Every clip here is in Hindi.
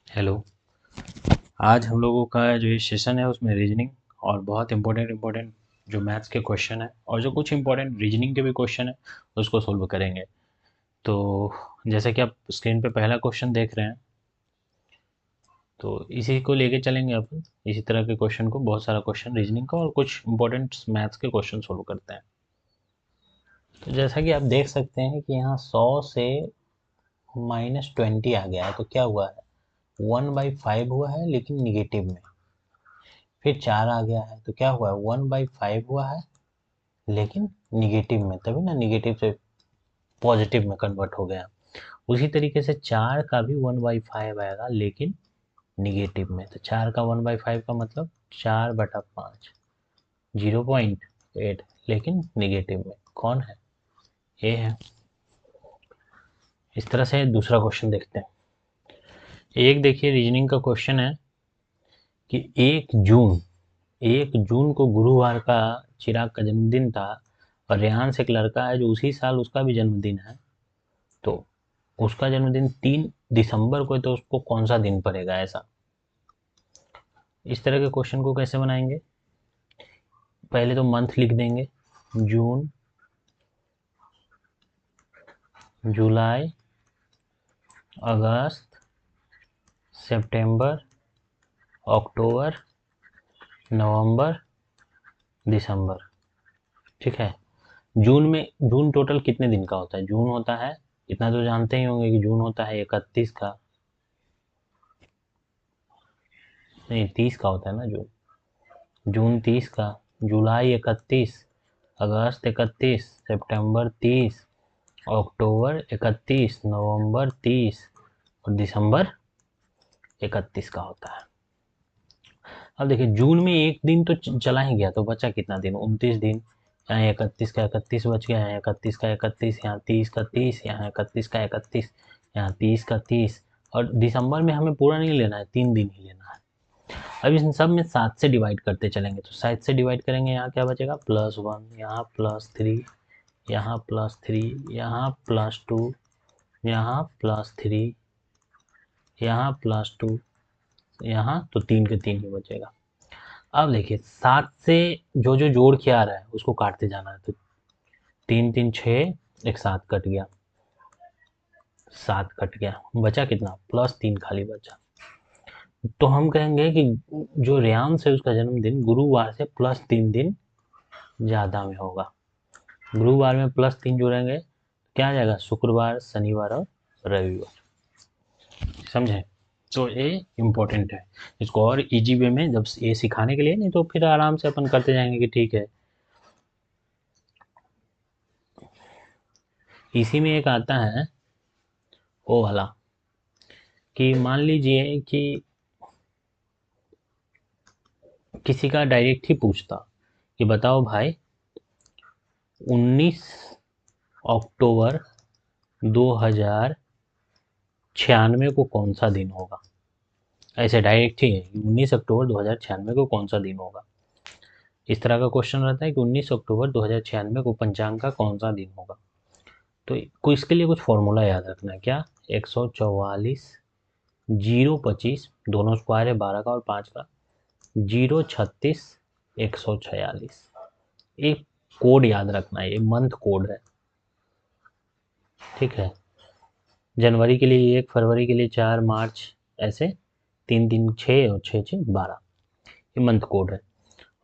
हेलो। आज हम लोगों का जो ये सेशन है उसमें रीजनिंग और बहुत इम्पोर्टेंट जो मैथ्स के क्वेश्चन है और जो कुछ इम्पोर्टेंट रीजनिंग के भी क्वेश्चन है उसको सोल्व करेंगे। तो जैसे कि आप स्क्रीन पे पहला क्वेश्चन देख रहे हैं, तो इसी को लेके चलेंगे अपन। इसी तरह के क्वेश्चन को, बहुत सारा क्वेश्चन रीजनिंग का और कुछ इम्पोर्टेंट मैथ्स के क्वेश्चन सोल्व करते हैं। तो जैसा कि आप देख सकते हैं कि यहाँ 100 से -20 आ गया है, तो क्या हुआ है, 1/5 हुआ है लेकिन निगेटिव में। फिर 4 आ गया है तो क्या हुआ है, 1/5 हुआ है लेकिन निगेटिव में, तभी ना निगेटिव से पॉजिटिव में कन्वर्ट हो गया। उसी तरीके से 4 का भी 1/5 आएगा लेकिन निगेटिव में। तो 4 का 1/5 का मतलब 4/5, 0.8, लेकिन निगेटिव में। कौन है? ये है। इस तरह से दूसरा क्वेश्चन देखते हैं। एक देखिए, रीजनिंग का क्वेश्चन है कि 1 जून को गुरुवार का चिराग का जन्मदिन था और रेहान एक लड़का है जो उसी साल उसका भी जन्मदिन है। तो उसका जन्मदिन 3 दिसंबर को है, तो उसको कौन सा दिन पड़ेगा ऐसा। इस तरह के क्वेश्चन को कैसे बनाएंगे? पहले तो मंथ लिख देंगे, जून, जुलाई, अगस्त, सितंबर, अक्टूबर, नवंबर, दिसंबर। ठीक है। जून टोटल कितने दिन का होता है? जून होता है, इतना तो जानते ही होंगे कि जून होता है 31 का, नहीं 30 का होता है ना जून। जून 30 का, जुलाई 31, अगस्त 31, सितंबर 30, अक्टूबर 31, नवंबर 30 और दिसंबर 31 का होता है। अब देखिए, जून में एक दिन तो चला ही गया, तो बचा कितना दिन? 29 दिन। यहाँ 31 का 31 बच गया, यहाँ 31 का 31, यहाँ 30 का 30, यहाँ 31 का 31, यहाँ 30 का 30। और दिसंबर में हमें पूरा नहीं लेना है, 3 दिन ही लेना है। अब इन सब में 7 से डिवाइड करते चलेंगे, तो 7 से डिवाइड करेंगे, यहाँ क्या बचेगा, +1, यहाँ +3, यहाँ +3, यहाँ +2, यहाँ +3, यहाँ +2, यहाँ तो 3 के 3 ही बचेगा। अब देखिए, 7 से जो जो जोड़ के आ रहा है उसको काटते जाना है। तो 3 3 6, एक 7 कट गया, 7 कट गया, बचा कितना, +3 खाली बचा। तो हम कहेंगे कि जो रेयांश है उसका जन्मदिन गुरुवार से +3 दिन ज़्यादा में होगा। गुरुवार में +3 जोड़ेंगे, क्या आ जाएगा, शुक्रवार, शनिवार और रविवार। समझे? तो ये इम्पोर्टेंट है। इसको और इजी वे में जब ये सिखाने के लिए, नहीं तो फिर आराम से अपन करते जाएंगे कि ठीक है। इसी में एक आता है वो वाला, कि मान लीजिए कि किसी का डायरेक्ट ही पूछता कि बताओ भाई, 19 अक्टूबर 2096 को कौन सा दिन होगा। ऐसे डायरेक्ट ही है कि 19 अक्टूबर 2096 को कौन सा दिन होगा। इस तरह का क्वेश्चन रहता है कि 19 अक्टूबर 2096 को पंचांग का कौन सा दिन होगा। तो कोई इसके लिए कुछ फॉर्मूला याद रखना है क्या, 144, 025, दोनों स्क्वायर है 12 का और 5 का, 036, 146। एक कोड याद रखना है, ये मंथ कोड है। ठीक है। जनवरी के लिए 1, फरवरी के लिए 4, मार्च, ऐसे 3 3 6 और 6 6 12, ये मंथ कोड है।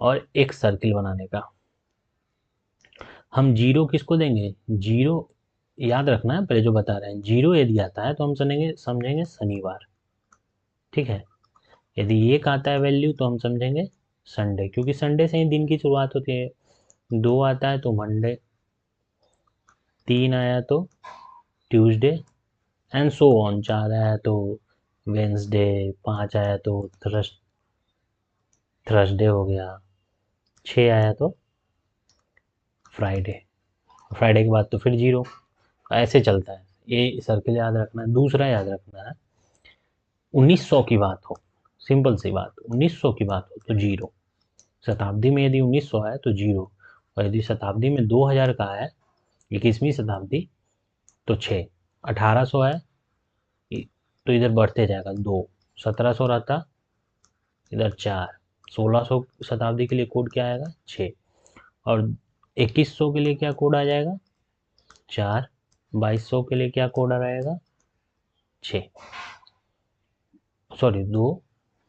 और एक सर्किल बनाने का, हम जीरो किसको देंगे, जीरो याद रखना है, पहले जो बता रहे हैं, जीरो यदि आता है तो हम समझेंगे शनिवार। ठीक है। यदि एक आता है वैल्यू तो हम समझेंगे संडे, क्योंकि संडे से ही दिन की शुरुआत होती है। 2 आता है तो मंडे, 3 आया तो ट्यूसडे, एंड सो ऑन। 4 आया तो वेंसडे, 5 आया तो थर्सडे हो गया, 6 आया तो फ्राइडे, फ्राइडे के बाद तो फिर जीरो। ऐसे चलता है। ये सर्किल याद रखना है। दूसरा याद रखना है, 1900 की बात हो, सिंपल सी बात, 1900 की बात हो तो जीरो। शताब्दी में यदि 1900 है तो जीरो, और यदि शताब्दी में 2000 का है, 21वीं शताब्दी, तो 6। 1800 है तो इधर बढ़ते जाएगा 2, 1700 रहता, इधर 4, 1600 शताब्दी के लिए कोड क्या आएगा 6, और 2100 के लिए क्या कोड आ जाएगा 4, 2200 के लिए क्या कोड आ रहेगा 6, सॉरी 2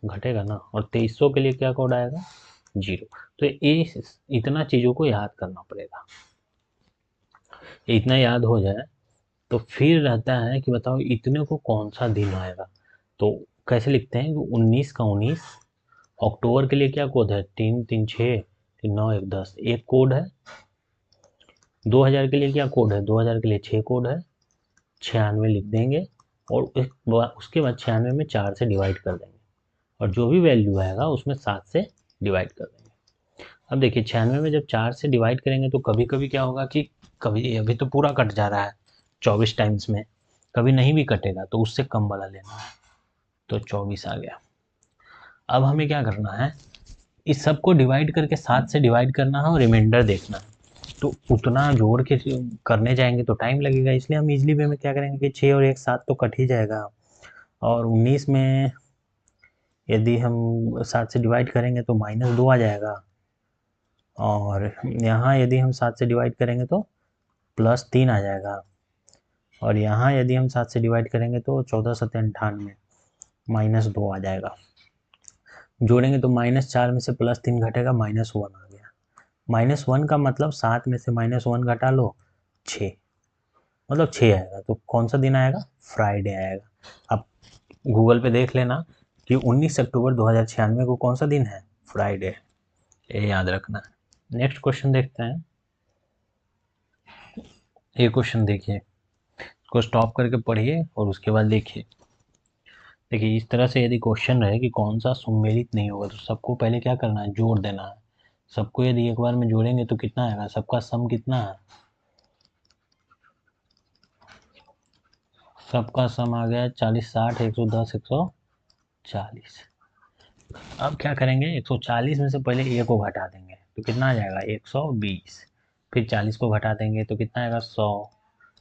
घटेगा ना, और 2300 के लिए क्या कोड आएगा 0। तो ये इतना चीज़ों को याद करना पड़ेगा। इतना याद हो जाए तो फिर रहता है कि बताओ इतने को कौन सा दिन आएगा। तो कैसे लिखते हैं कि 19 का 19, अक्टूबर के लिए क्या कोड है 3 3 6 3 9 1 10, एक कोड है। 2000 के लिए क्या कोड है 2000 के लिए 6 कोड है, 96 लिख देंगे, और उसके बाद 96 में 4 से डिवाइड कर देंगे, और जो भी वैल्यू आएगा उसमें 7 से डिवाइड कर देंगे। अब देखिए 96 में जब 4 से डिवाइड करेंगे तो कभी कभी क्या होगा कि कभी अभी तो पूरा कट जा रहा है 24 टाइम्स में, कभी नहीं भी कटेगा तो उससे कम वाला लेना है, तो 24 आ गया। अब हमें क्या करना है, इस सब को डिवाइड करके 7 से डिवाइड करना है और रिमाइंडर देखना है। तो उतना जोड़ के करने जाएंगे तो टाइम लगेगा, इसलिए हम इजली वे में क्या करेंगे कि 6 और 1 7 तो कट ही जाएगा, और 19 में यदि हम 7 से डिवाइड करेंगे तो -2 आ जाएगा, और यहाँ यदि हम 7 से डिवाइड करेंगे तो +3 आ जाएगा, और यहाँ यदि हम 7 से डिवाइड करेंगे तो 14 7 98, -2 आ जाएगा। जोड़ेंगे तो -4 में से +3 घटेगा, -1 आ गया। -1 का मतलब 7 में से -1 घटा लो 6, मतलब 6 आएगा। तो कौन सा दिन आएगा फ्राइडे आएगा। अब गूगल पे देख लेना कि 19 अक्टूबर 2096 को कौन सा दिन है फ्राइडे, ये याद रखना है। नेक्स्ट क्वेश्चन देखते हैं। ये क्वेश्चन देखिए, इसको स्टॉप करके पढ़िए और उसके बाद देखिए। देखिए इस तरह से यदि क्वेश्चन रहे कि कौन सा सुमेलित नहीं होगा तो सबको पहले क्या करना है जोड़ देना है। सबको यदि एक बार में जोड़ेंगे तो कितना आएगा, सबका सम कितना है, सबका सम आ गया 40 60 110 140। अब क्या करेंगे 140 में से पहले ए को घटा देंगे तो कितना आ जाएगा 120, फिर 40 को घटा देंगे तो कितना आएगा 100,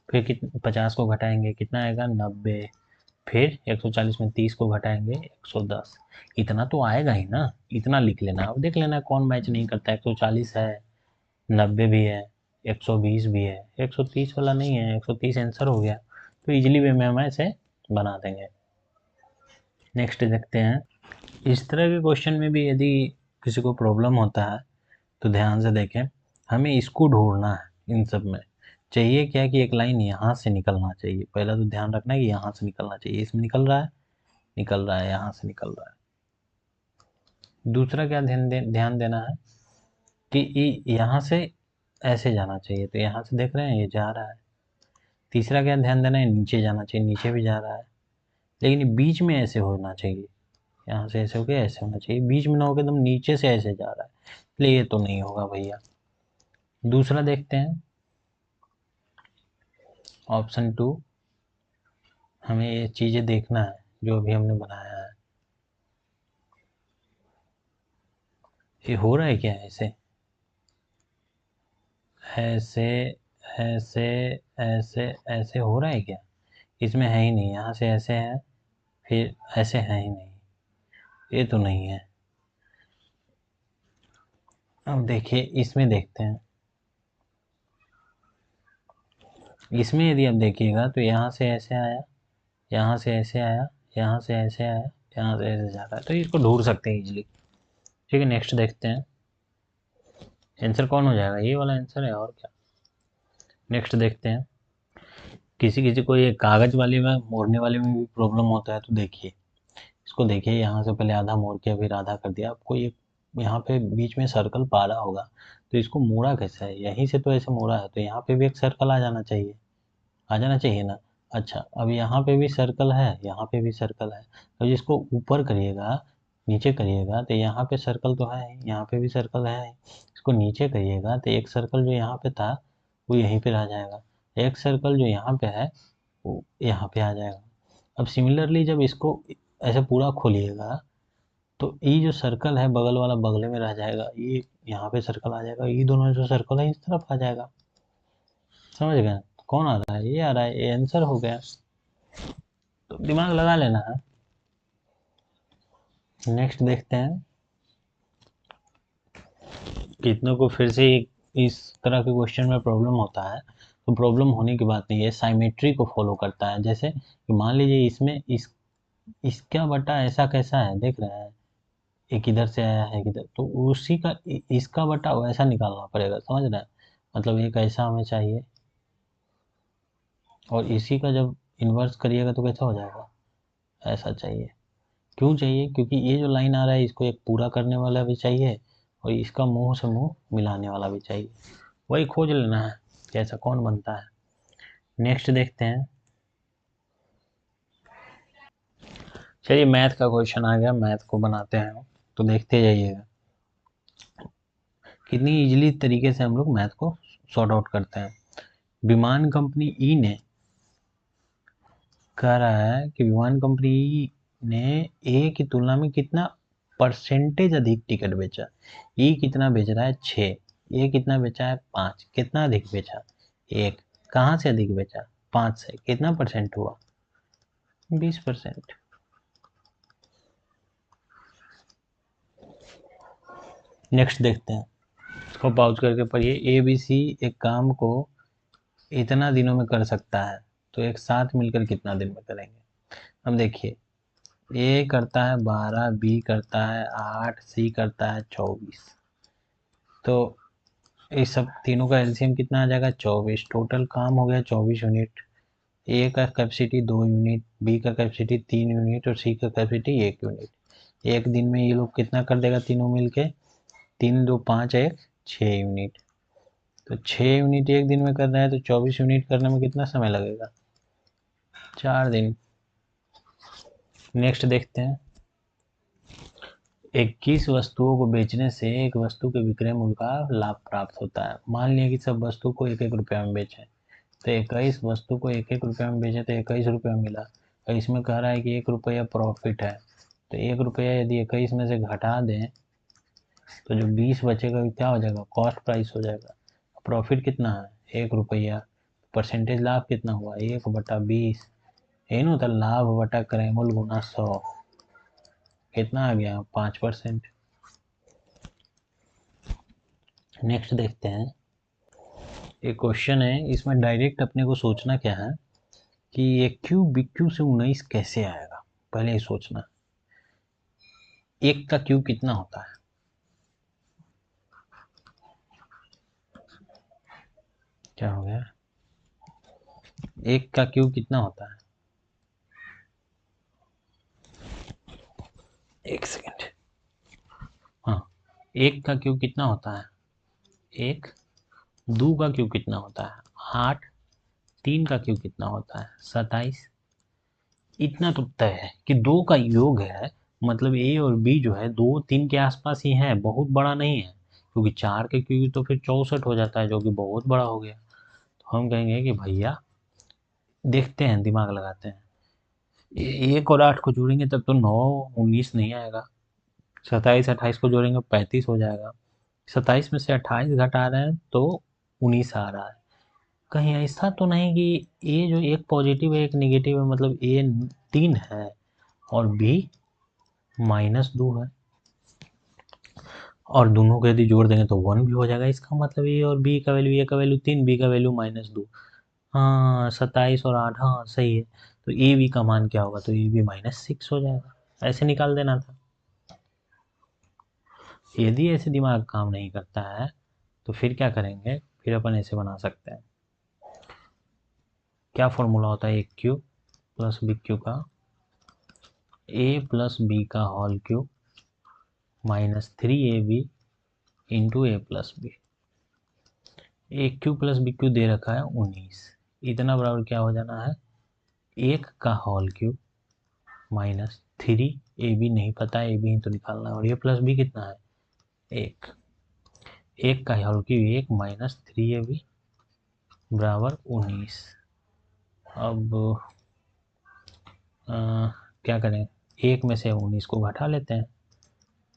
फिर 50 को घटाएंगे कितना आएगा 90, फिर 140 में 30 को घटाएंगे 110। इतना तो आएगा ही ना, इतना लिख लेना। अब देख लेना कौन मैच नहीं करता, 140 है, 90 भी है, 120 भी है, 130 वाला नहीं है, 130 आंसर हो गया, तो इजीली वे में हम ऐसे बना देंगे। नेक्स्ट देखते हैं। इस तरह के क्वेश्चन में भी यदि किसी को प्रॉब्लम होता है तो ध्यान से देखें, हमें इसको ढूंढना है। इन सब में चाहिए क्या कि एक लाइन यहाँ से निकलना चाहिए, पहला तो ध्यान रखना है कि यहाँ से निकलना चाहिए, इसमें निकल रहा है, यहाँ से निकल रहा है। दूसरा क्या ध्यान देना है कि यहाँ से ऐसे जाना चाहिए, तो यहाँ से देख रहे हैं ये जा रहा है। तीसरा क्या ध्यान देना है, नीचे जाना चाहिए, नीचे भी जा रहा है, लेकिन बीच में ऐसे होना चाहिए, यहाँ से ऐसे होके ऐसे होना चाहिए, बीच में ना होके एकदम नीचे से ऐसे जा रहा है, इसलिए ये तो नहीं होगा भैया। दूसरा देखते हैं ऑप्शन 2। हमें ये चीज़ें देखना है जो अभी हमने बनाया है, ये हो रहा है क्या ऐसे ऐसे ऐसे ऐसे ऐसे हो रहा है क्या, इसमें है ही नहीं, यहाँ से ऐसे है फिर ऐसे है ही नहीं, ये तो नहीं है। अब देखिए इसमें देखते हैं, इसमें यदि आप देखिएगा तो यहाँ से ऐसे आया, यहाँ से ऐसे आया, यहाँ से ऐसे आया, यहाँ से ऐसे जा रहा है, तो इसको ढूंढ सकते हैं इजीली। ठीक है नेक्स्ट देखते हैं, आंसर कौन हो जाएगा, ये वाला आंसर है और क्या। नेक्स्ट देखते हैं, किसी किसी को ये कागज वाले में मोड़ने वाले में भी प्रॉब्लम होता है, तो देखिए इसको देखिए, यहाँ से पहले आधा मोड़ के फिर आधा कर दिया, आपको ये यहाँ पे बीच में सर्कल पा रहा होगा, तो इसको मोड़ा कैसे है, यहीं से तो ऐसे मोड़ा है, तो यहाँ पे भी एक सर्कल आ जाना चाहिए, आ जाना चाहिए ना। अच्छा अब यहाँ पे भी सर्कल है, यहाँ पे भी सर्कल है, तो जिसको ऊपर करिएगा नीचे करिएगा तो यहाँ पे सर्कल तो है, यहाँ पे भी सर्कल है, इसको नीचे करिएगा तो एक सर्कल जो यहाँ पे था वो यहीं पे आ जाएगा, एक सर्कल जो यहाँ पे है वो यहाँ पे आ जाएगा। अब सिमिलरली जब इसको ऐसे पूरा खोलिएगा तो ये जो सर्कल है बगल वाला बगले में रह जाएगा, ये यहाँ पे सर्कल आ जाएगा, ये दोनों जो सर्कल है इस तरफ आ जाएगा। समझ गए, कौन आ रहा है, ये आ रहा है, ये आंसर हो गया। तो दिमाग लगा लेना है। नेक्स्ट देखते हैं, कितनों को फिर से इस तरह के क्वेश्चन में प्रॉब्लम होता है, तो प्रॉब्लम होने की बात नहीं है, साइमेट्री को फॉलो करता है। जैसे कि मान लीजिए इसमें इसका बटा ऐसा कैसा है, देख रहे हैं, एक इधर से आया है, एक इधर, तो उसी का इसका बटा वैसा निकालना पड़ेगा, समझ रहे हैं? मतलब एक ऐसा हमें चाहिए, और इसी का जब इन्वर्स करिएगा तो कैसा हो जाएगा, ऐसा चाहिए। क्यों चाहिए? क्योंकि ये जो लाइन आ रहा है इसको एक पूरा करने वाला भी चाहिए, और इसका मुंह से मुंह मिलाने वाला भी चाहिए, वही खोज लेना है कि ऐसा कौन बनता है। नेक्स्ट देखते हैं, चलिए मैथ का क्वेश्चन आ गया, मैथ को बनाते हैं, तो देखते जाइएगा कितनी इजीली तरीके से हम लोग मैथ को सॉर्ट आउट करते हैं। विमान कंपनी ई ने कह रहा है कि विमान कंपनी ई ने ए की तुलना में कितना परसेंटेज अधिक टिकट बेचा। ई कितना बेच रहा है, 6, ए कितना बेचा है, 5, कितना अधिक बेचा, 1, कहाँ से अधिक बेचा, 5 से, कितना परसेंट हुआ, 20%। नेक्स्ट देखते हैं, इसको पॉज करके पढ़िए। ए बी सी एक काम को इतना दिनों में कर सकता है, तो एक साथ मिलकर कितना दिन में करेंगे। अब देखिए, ए करता है 12, बी करता है 8, सी करता है 24, तो इस सब तीनों का एलसीएम कितना आ जाएगा, 24। टोटल काम हो गया 24 यूनिट। ए का कैपेसिटी 2 यूनिट, बी का कैपेसिटी 3 यूनिट, और सी का कैपेसिटी 1 यूनिट। एक दिन में ये लोग कितना कर देगा तीनों मिलके, 3 2 5 1 6 यूनिट। तो 6 यूनिट एक दिन में कर रहा है, तो 24 यूनिट करने में कितना समय लगेगा, 4 दिन। नेक्स्ट देखते हैं, 21 वस्तुओं को बेचने से एक वस्तु के विक्रय मूल्य का लाभ प्राप्त होता है। मान लिया कि सब वस्तु को 1 1 रुपया में बेचें, तो 21 वस्तु को 1 1 रुपया में बेचे तो 21 रुपया मिला, और इसमें कह रहा है कि 1 रुपया प्रॉफिट है, तो 1 रुपया यदि 21 में से घटा दें तो जो 20 बचेगा वो क्या हो जाएगा, कॉस्ट प्राइस हो जाएगा। प्रॉफिट कितना है, 1 रुपया, परसेंटेज लाभ कितना हुआ, 1/20, यही ना होता, लाभ बटा क्रय मूल्य गुना 100, कितना आ गया, 5%। नेक्स्ट देखते हैं, एक क्वेश्चन है, इसमें डायरेक्ट अपने को सोचना क्या है कि ये क्यू बी क्यू से 19 कैसे आएगा, पहले ही सोचना। एक का क्यू कितना होता है, क्या हो गया, एक का क्यू कितना होता है, एक सेकेंड, हाँ, एक का क्यू कितना होता है, एक। दो का क्यू कितना होता है, 8। तीन का क्यू कितना होता है, 27। इतना तो तय है कि दो का योग है, मतलब ए और बी जो है 2 3 के आसपास ही है, बहुत बड़ा नहीं है, क्योंकि 4 के क्यू तो फिर 64 हो जाता है, जो कि बहुत बड़ा हो गया। तो हम कहेंगे कि भैया देखते हैं, दिमाग लगाते हैं, 1 और 8 को जोड़ेंगे तब तो 9 19 नहीं आएगा, 27 28 को जोड़ेंगे 35 हो जाएगा, 27 में से 28 घटा रहे हैं तो 19 आ रहा है। कहीं ऐसा तो नहीं कि ए जो एक पॉजिटिव है एक निगेटिव है, मतलब ए 3 है और बी -2 है, और दोनों को यदि जोड़ देंगे तो 1 भी हो जाएगा। इसका मतलब ए और बी का वैल्यू, ए का वैल्यू 3, बी का वैल्यू -2। हाँ, 27 और 8, हाँ सही है। तो ए बी का मान क्या होगा, तो ए बी -6 हो जाएगा, ऐसे निकाल देना था। यदि ऐसे दिमाग काम नहीं करता है तो फिर क्या करेंगे, फिर अपन ऐसे बना सकते हैं। क्या फॉर्मूला होता है, ए क्यू प्लस बी क्यू का, ए प्लस बी का होल क्यूब -3ab इंटू ए प्लस बी। ए क्यू प्लस बी क्यू दे रखा है 19, इतना बराबर क्या हो जाना है, 1 का होल क्यूब -3, ए बी नहीं पता है, ए बी तो निकालना है, और ए प्लस बी कितना है, 1, 1 का होल क्यूब 1 -3ab बराबर 19। अब क्या करें, 1 में से 19 को घटा लेते हैं,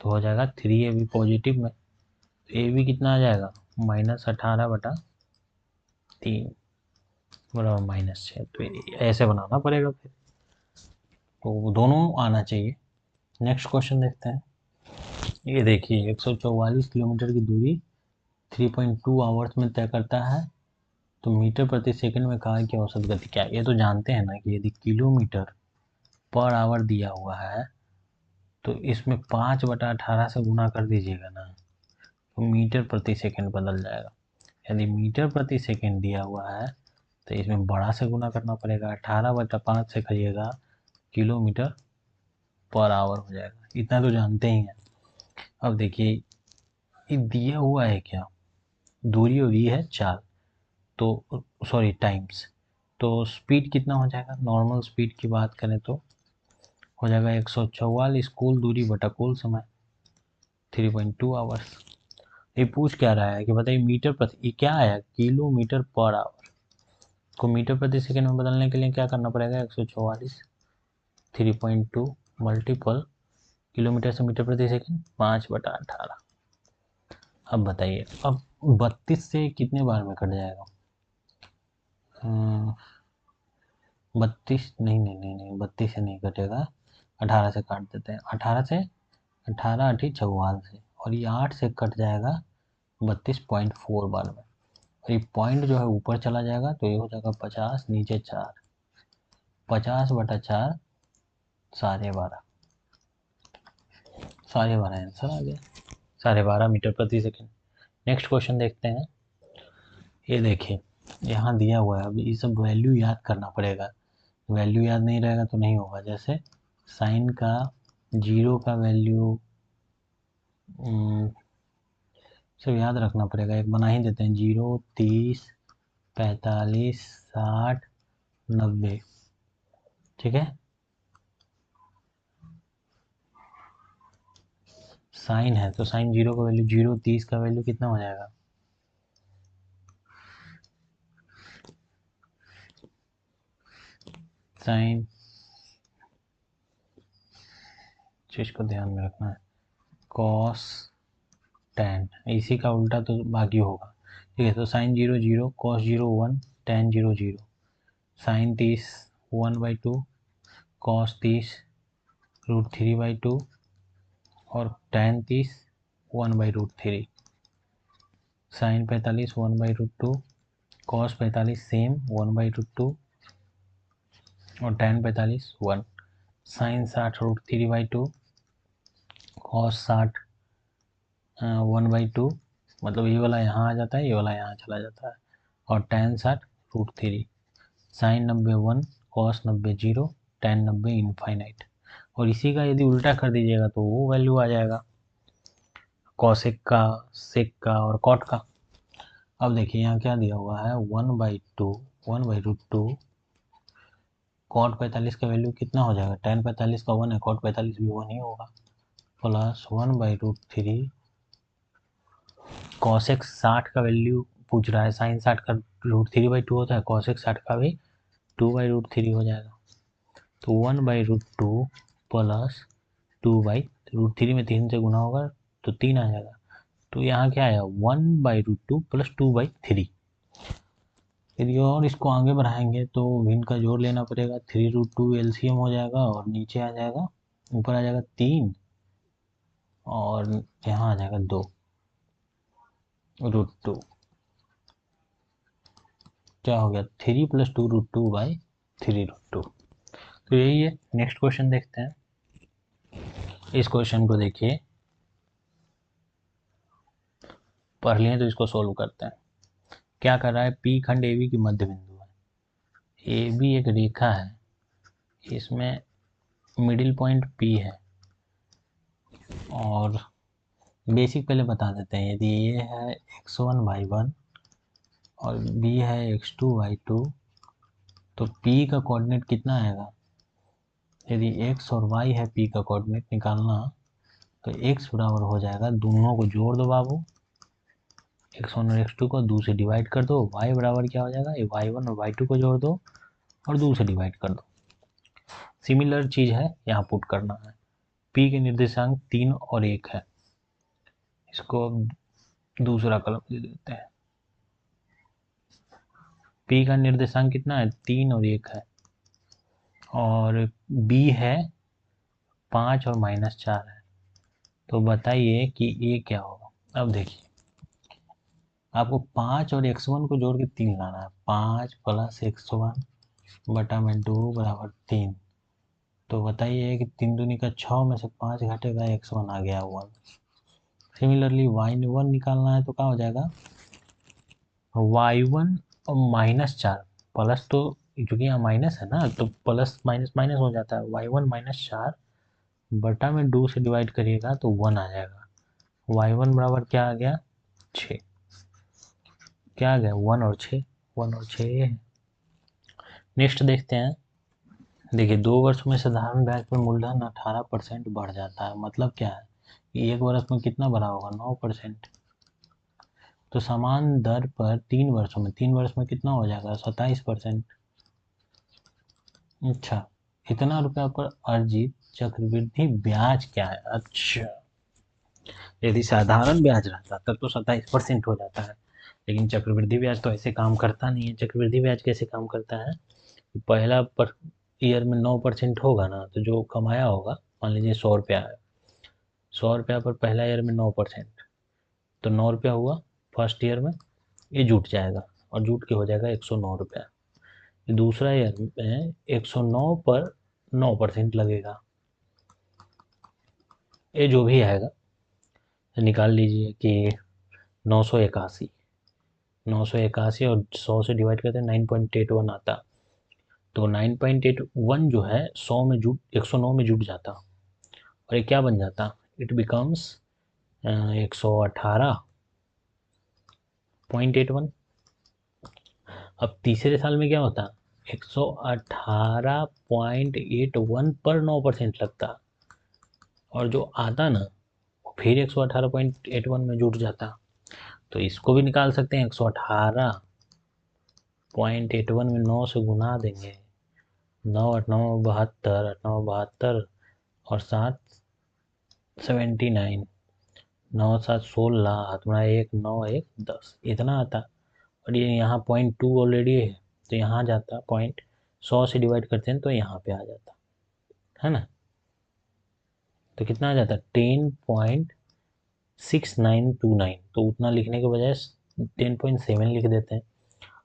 तो हो जाएगा 3ab पॉजिटिव में, तो ए बी कितना आ जाएगा, -18/3 बराबर -6। तो ऐसे बनाना पड़ेगा फिर, तो दोनों आना चाहिए। नेक्स्ट क्वेश्चन देखते हैं। ये देखिए 144 किलोमीटर की दूरी 3.2 आवर्स में तय करता है, तो मीटर प्रति सेकंड में कार की औसत गति क्या है? ये तो जानते हैं ना कि यदि किलोमीटर पर आवर दिया हुआ है तो इसमें 5/18 से गुना कर दीजिएगा ना, तो मीटर प्रति सेकंड बदल जाएगा। यदि मीटर प्रति सेकंड दिया हुआ है तो इसमें बड़ा से गुना करना पड़ेगा, 18/5 से करिएगा, किलोमीटर पर आवर हो जाएगा। इतना तो जानते ही हैं। अब देखिए ये दिया हुआ है क्या, दूरी हो रही है 4, तो सॉरी टाइम्स, तो स्पीड कितना हो जाएगा, नॉर्मल स्पीड की बात करें तो हो जाएगा 144 कुल दूरी बटा कुल समय 3.2 आवर्स। ये पूछ क्या रहा है कि बताइए मीटर प्रति, ये क्या आया, किलोमीटर पर आवर को मीटर प्रति सेकंड में बदलने के लिए क्या करना पड़ेगा, 144 3.2 मल्टीपल किलोमीटर से मीटर प्रति सेकंड 5/18। अब बताइए, अब 32 से कितने बार में कट जाएगा, 32 नहीं नहीं नहीं नहीं 32 से नहीं कटेगा, 18 से काट देते हैं, 18 से 18 अठी 44 से, और ये 8 से कट जाएगा 32.4 बार में, और ये पॉइंट जो है ऊपर चला जाएगा तो ये हो जाएगा 50, नीचे 4, 50/4 12.5, 12.5 आंसर आ गया, 12.5 मीटर प्रति सेकंड। नेक्स्ट क्वेश्चन देखते हैं। ये देखिए यहाँ दिया हुआ है, अब ये सब वैल्यू याद करना पड़ेगा, वैल्यू याद नहीं रहेगा तो नहीं होगा। जैसे साइन का, जीरो का वैल्यू सब याद रखना पड़ेगा, एक बना ही देते हैं, 0, 30, 45, 60, 90, ठीक है। साइन है तो साइन जीरो का वैल्यू 0, 30 का वैल्यू कितना हो जाएगा, साइन, चीज को ध्यान में रखना है, कॉस 10, इसी का उल्टा तो बाकी होगा, ठीक है। तो sine 0 0, cos 0 1, tan 0 0, sine 30 1/2, cos 30 √3/2, और टेन 30 1/√3, साइन 45 1/√2, कॉस 45 सेम 1/√2, और टेन 45 1, साइन 60 √3/2, कॉस 60 1/2, मतलब ये वाला यहाँ आ जाता है, ये वाला यहाँ चला जाता है, और tan 60 √3, sine 90 1, cos 90 0, tan 90 infinite. और इसी का यदि उल्टा कर दीजिएगा तो वो वैल्यू आ जाएगा, कॉसेक का, सेक का और कॉट का। अब देखिए यहाँ क्या दिया हुआ है, 1/2, 1/√2, कॉट 45 का वैल्यू कितना हो जाएगा, टेन 45 का 1 है, कॉट 45 भी 1 ही होगा, प्लस 1/√3, कॉसेक 60 का वैल्यू पूछ रहा है, साइन 60 का √3/2 होता है, कॉसेक 60 का भी 2/√3 हो जाएगा, तो 1/√2 प्लस 2/√3 में 3 से गुना होगा तो 3 आ जाएगा, तो यहाँ क्या आया, 1/√2 प्लस 2/3। यदि और इसको आगे बढ़ाएंगे तो भिन्न का जोड़ लेना पड़ेगा, 3√2 एलसीएम हो जाएगा, और नीचे आ जाएगा, ऊपर आ जाएगा 3, और यहाँ आ जाएगा 2√2, क्या हो गया, 3 + 2√2/3√2। तो यही है। नेक्स्ट क्वेश्चन देखते हैं। इस क्वेश्चन को देखिए, पढ़ लिए तो इसको सोल्व करते हैं। क्या कर रहा है, पी खंड ए बी की मध्य बिंदु है, ए बी एक रेखा है, इसमें मिडिल पॉइंट पी है, और बेसिक पहले बता देते हैं, यदि ये है x1/1 और b है x2/2, तो p का कोऑर्डिनेट कितना आएगा, यदि x और y है p का कोऑर्डिनेट निकालना, तो x बराबर हो जाएगा, दोनों को जोड़ दो बाबू, x1 और x2 को 2 से डिवाइड कर दो, y बराबर क्या हो जाएगा, y1 और y2 को जोड़ दो और 2 से डिवाइड कर दो। सिमिलर चीज़ है यहाँ पुट करना है। p के निर्देशांक 3 और 1 है, इसको दूसरा कलम दे देते हैं। p का निर्देशांक कितना है, 3 और 1 है, और b है 5 और -4 है, तो बताइए कि ये क्या होगा। अब देखिए, आपको 5 और x1 को जोड़ के 3 लाना है। 5 + x1 बटा में 2 बराबर 3। तो बताइए कि 3 दूनी का 6 में से 5 घटेगा, x1 आ गया 1। सिमिलरली y1 निकालना है तो क्या हो जाएगा, y1 और -4 प्लस, तो क्योंकि यहाँ माइनस है ना तो प्लस माइनस माइनस हो जाता है। y1 -4 बटा में 2 से डिवाइड करिएगा तो 1 आ जाएगा। y1 बराबर क्या आ गया, 6। क्या आ गया, 1 और 6, 1 और 6। नेक्स्ट देखते हैं। देखिए, 2 वर्षों में साधारण ब्याज पर मूलधन 18% बढ़ जाता है। मतलब क्या है कि 1 वर्ष में कितना बढ़ा होगा, 9%। तो समान दर पर 3 वर्षों में, 3 वर्ष में कितना हो जाएगा, 27%। अच्छा, इतना रुपया पर अर्जित चक्रवृद्धि ब्याज क्या है। अच्छा, यदि साधारण ब्याज रहता तब तो 27% हो जाता है, लेकिन चक्रवृद्धि ब्याज तो ऐसे काम करता नहीं है। चक्रवृद्धि ब्याज कैसे काम करता है, पहला पर ईयर में 9% होगा ना, तो जो कमाया होगा, मान लीजिए 100 रुपया है, 100 रुपया पर पहला ईयर में 9%, तो 9 रुपया हुआ फर्स्ट ईयर में, ये जुट जाएगा और जुट के हो जाएगा 109 रुपया। दूसरा ईयर में 109 पर 9% लगेगा, ये जो भी आएगा निकाल लीजिए कि 981। 981 और 100 से डिवाइड करते हैं 9.81 आता। तो 9.81 जो है 100 में जुट 109 में जुट जाता और ये क्या बन जाता, इट बिकम्स 118.81। अब तीसरे साल में क्या होता, 118.81 पर 9% लगता, और जो आता ना वो फिर 118.81 में जुट जाता। तो इसको भी निकाल सकते हैं, 118.81 में 9 से गुना देंगे, 9 8 9 72, 8 9 72 और 7 79, 9 7 16, हाथ में 1 9 1 10, इतना आता। और ये यहाँ 0.2 ऑलरेडी है, तो यहाँ जाता पॉइंट, 100 से डिवाइड करते हैं तो यहाँ पे आ जाता है ना। तो कितना आ जाता, 10.6929। तो उतना लिखने के बजाय 10.7 लिख देते हैं,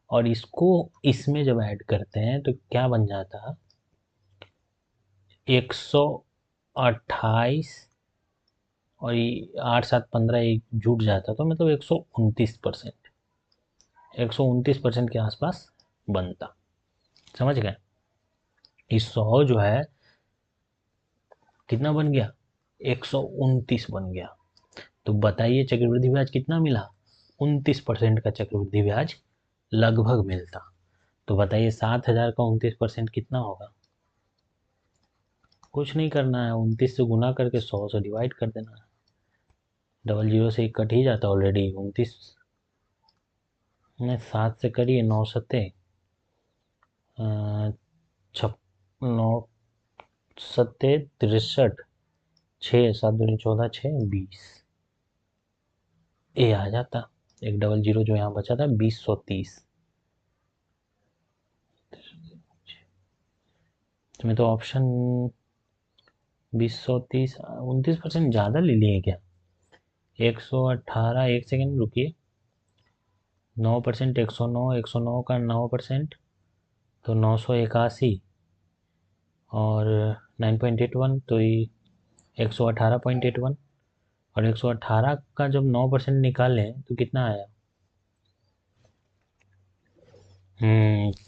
और इसको इसमें जब ऐड करते हैं तो क्या बन जाता, 128, और ये 8 7 15 एक जुट जाता, तो मतलब 129%, 129% के आसपास बनता। समझ गए, इस 100 जो है कितना बन गया, 129 बन गया। तो बताइए चक्रवृद्धि ब्याज कितना मिला, 29% का चक्रवृद्धि ब्याज लगभग मिलता। तो बताइए 7,000 का 29% कितना होगा। कुछ नहीं करना है, 29 से गुना करके 100 से डिवाइड कर देना है। 00 से एक कट ही जाता ऑलरेडी, 29 में 7 से करिए, 9 सत्ते छप 9 सत्ते 63, 6 7 दूनी 14, 6 20, ये आ जाता। एक 00 जो यहाँ बचा था, 2030। इसमें तो ऑप्शन 2030, 29% ज़्यादा ले लिए क्या, 118, एक सेकेंड रुकिए, 9%, 109, 109 का 9%, तो 981, और 9.81, तो ये 118.81, और 118 का जब 9% निकालें तो कितना आया।